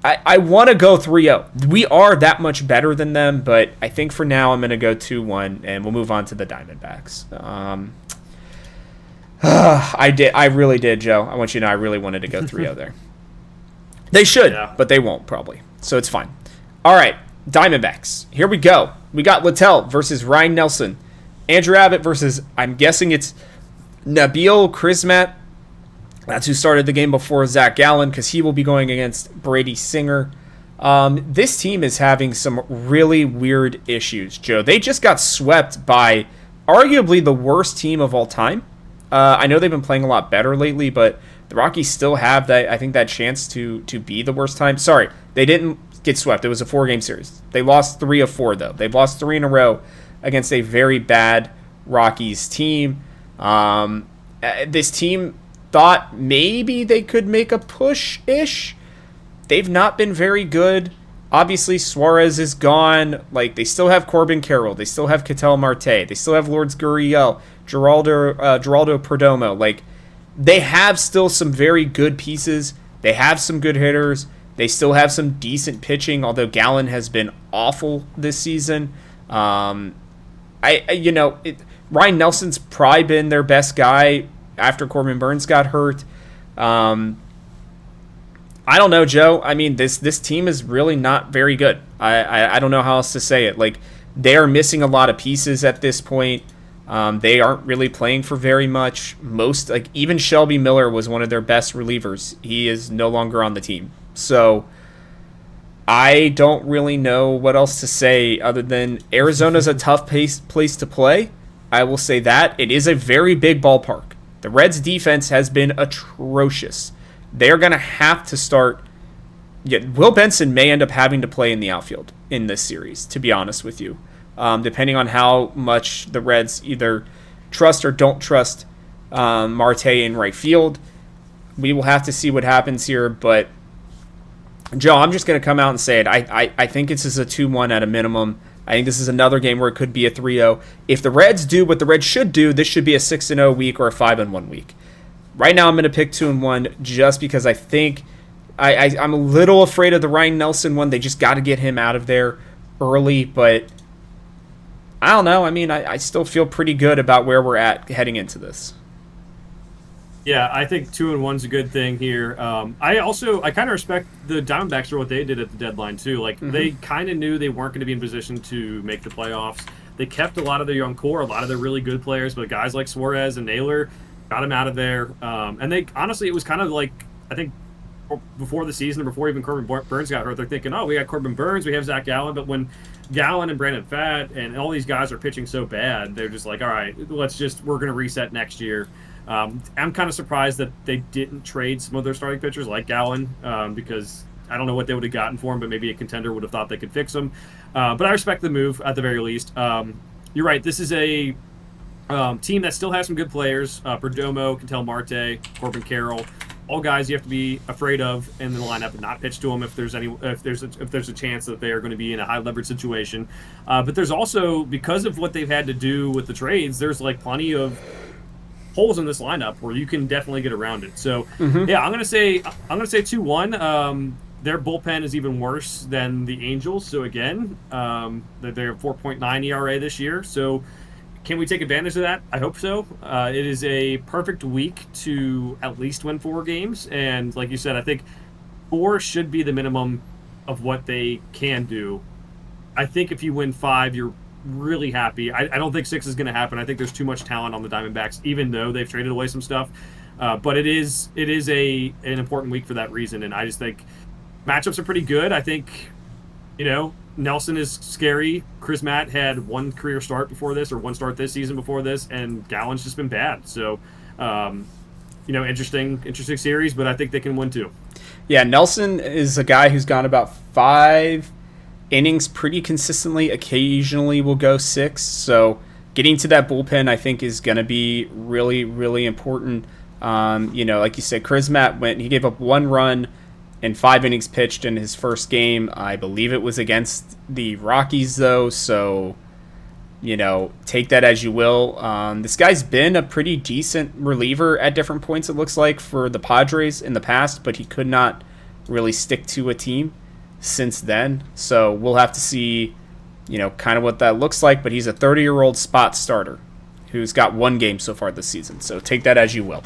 Speaker 1: I want to go 3-0. We are that much better than them, but I think for now I'm going to go 2-1, and we'll move on to the Diamondbacks. I really did, Joe. I want you to know I really wanted to go 3-0 there. They should, but they won't probably, so it's fine. All right. Diamondbacks. Here we go. We got Littell versus Ryan Nelson. Andrew Abbott versus, I'm guessing it's Nabil Krismat. That's who started the game before Zach Gallen because he will be going against Brady Singer. This team is having some really weird issues, Joe. They just got swept by arguably the worst team of all time. I know they've been playing a lot better lately, but the Rockies still have that chance to be the worst time. Sorry, they didn't get swept. It was a 4-game series. They lost 3 of 4, though. They've lost 3 in a row against a very bad Rockies team. This team thought maybe they could make a push-ish. They've not been very good. Obviously, Suarez is gone. They still have Corbin Carroll. They still have Ketel Marte. They still have Lourdes Gurriel, Geraldo Perdomo. They have still some very good pieces. They have some good hitters. They still have some decent pitching, although Gallen has been awful this season. Ryan Nelson's probably been their best guy after Corbin Burns got hurt. I don't know, Joe. I mean, this team is really not very good. I don't know how else to say it. They are missing a lot of pieces at this point. They aren't really playing for very much. Even Shelby Miller was one of their best relievers. He is no longer on the team. So I don't really know what else to say other than Arizona's a tough place to play. I will say that. It is a very big ballpark. The Reds' defense has been atrocious. They're going to have to start. Will Benson may end up having to play in the outfield in this series, to be honest with you, depending on how much the Reds either trust or don't trust Marte in right field. We will have to see what happens here, but Joe, I'm just going to come out and say it. I think this is a 2-1 at a minimum. I think this is another game where it could be a 3-0. If the Reds do what the Reds should do, this should be a 6-0 week or a 5-1 week. Right now, I'm going to pick 2-1 just because I think I'm a little afraid of the Ryan Nelson one. They just got to get him out of there early, but I don't know. I mean, I still feel pretty good about where we're at heading into this.
Speaker 2: Yeah, I think 2-1's a good thing here. I kind of respect the Diamondbacks for what they did at the deadline too. They kind of knew they weren't going to be in position to make the playoffs. They kept a lot of their young core, a lot of their really good players, but guys like Suarez and Naylor got them out of there. And they honestly, it was kind of I think before the season, or before even Corbin Burns got hurt, they're thinking, oh, we got Corbin Burns, we have Zach Gallen. But when Gallen and Brandon Pfaadt and all these guys are pitching so bad, they're just like, all right, we're going to reset next year. I'm kind of surprised that they didn't trade some of their starting pitchers like Gallen because I don't know what they would have gotten for him, but maybe a contender would have thought they could fix him. But I respect the move at the very least. You're right. This is a Team that still has some good players. Perdomo, Cantel Marte, Corbin Carroll, all guys you have to be afraid of in the lineup and not pitch to them if there's a chance that they are going to be in a high leverage situation. But there's also, because of what they've had to do with the trades, there's like plenty of holes in this lineup where you can definitely get around it. So yeah, I'm gonna say 2-1. Their bullpen is even worse than the Angels. So again, they're 4.9 ERA this year. So can we take advantage of that? I hope so. It is a perfect week to at least win 4 games. And like you said, I think 4 should be the minimum of what they can do. I think if you win 5, you're really happy. I don't think 6 is going to happen. I think there's too much talent on the Diamondbacks, even though they've traded away some stuff. But it is an important week for that reason. And I just think matchups are pretty good. I think, Nelson is scary. Chris Matt had one career start before this, or one start this season before this, and Gallen's just been bad. So, interesting series, but I think they can win too.
Speaker 1: Yeah, Nelson is a guy who's gone about 5 innings pretty consistently. Occasionally will go 6. So getting to that bullpen, I think, is going to be really, really important. Like you said, Chris Matt he gave up 1 run in 5 innings pitched in his first game. I believe it was against the Rockies, though, so, take that as you will. This guy's been a pretty decent reliever at different points, it looks like, for the Padres in the past, but he could not really stick to a team since then. So we'll have to see, kind of what that looks like, but he's a 30-year-old spot starter who's got 1 game so far this season, so take that as you will.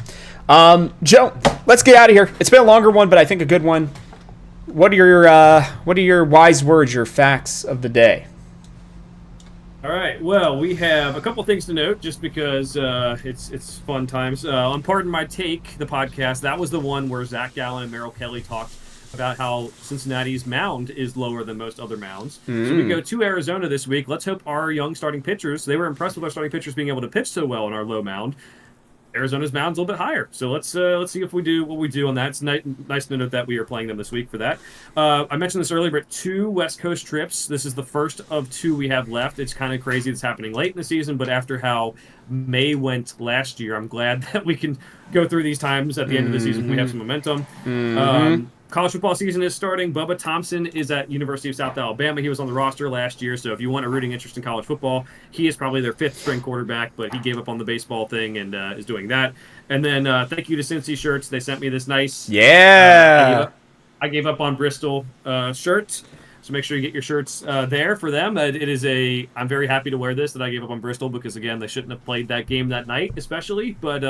Speaker 1: Joe, let's get out of here. It's been a longer one, but I think a good one. What are your wise words, your facts of the day?
Speaker 2: All right. Well, we have a couple things to note, just because it's fun times. On Pardon My Take, the podcast, that was the one where Zach Gallen and Merrill Kelly talked about how Cincinnati's mound is lower than most other mounds. So we go to Arizona this week. Let's hope our young starting pitchers, they were impressed with our starting pitchers being able to pitch so well on our low mound. Arizona's mound's a little bit higher. So let's see if we do what we do on that. It's nice to note that we are playing them this week for that. I mentioned this earlier, but 2 West Coast trips. This is the first of 2 we have left. It's kind of crazy it's happening late in the season, but after how May went last year, I'm glad that we can go through these times at the end of the season. We have some momentum. College football season is starting. Bubba Thompson is at University of South Alabama. He was on the roster last year, so if you want a rooting interest in college football, he is probably their 5th-string quarterback, but he gave up on the baseball thing and is doing that. And then thank you to Cincy Shirts. They sent me this nice...
Speaker 1: Yeah!
Speaker 2: I gave up on Bristol shirt, so make sure you get your shirts there for them. I'm very happy to wear this, that I gave up on Bristol, because, again, they shouldn't have played that game that night, especially, but...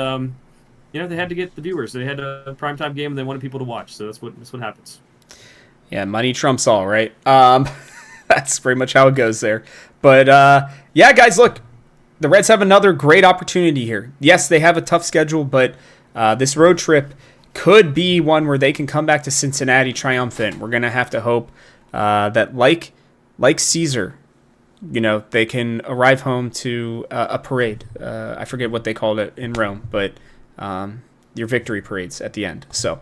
Speaker 2: they had to get the viewers. They had a primetime game, and they wanted people to watch. So that's what happens.
Speaker 1: Yeah, money trumps all, right? That's pretty much how it goes there. But, yeah, guys, look, the Reds have another great opportunity here. Yes, they have a tough schedule, but this road trip could be one where they can come back to Cincinnati triumphant. We're going to have to hope that, like Caesar, they can arrive home to a parade. I forget what they called it in Rome, but... your victory parades at the end. So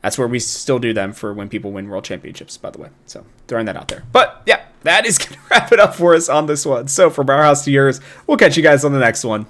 Speaker 1: that's where we still do them for when people win world championships, by the way. So throwing that out there. But yeah, that is going to wrap it up for us on this one. So from our house to yours, we'll catch you guys on the next one.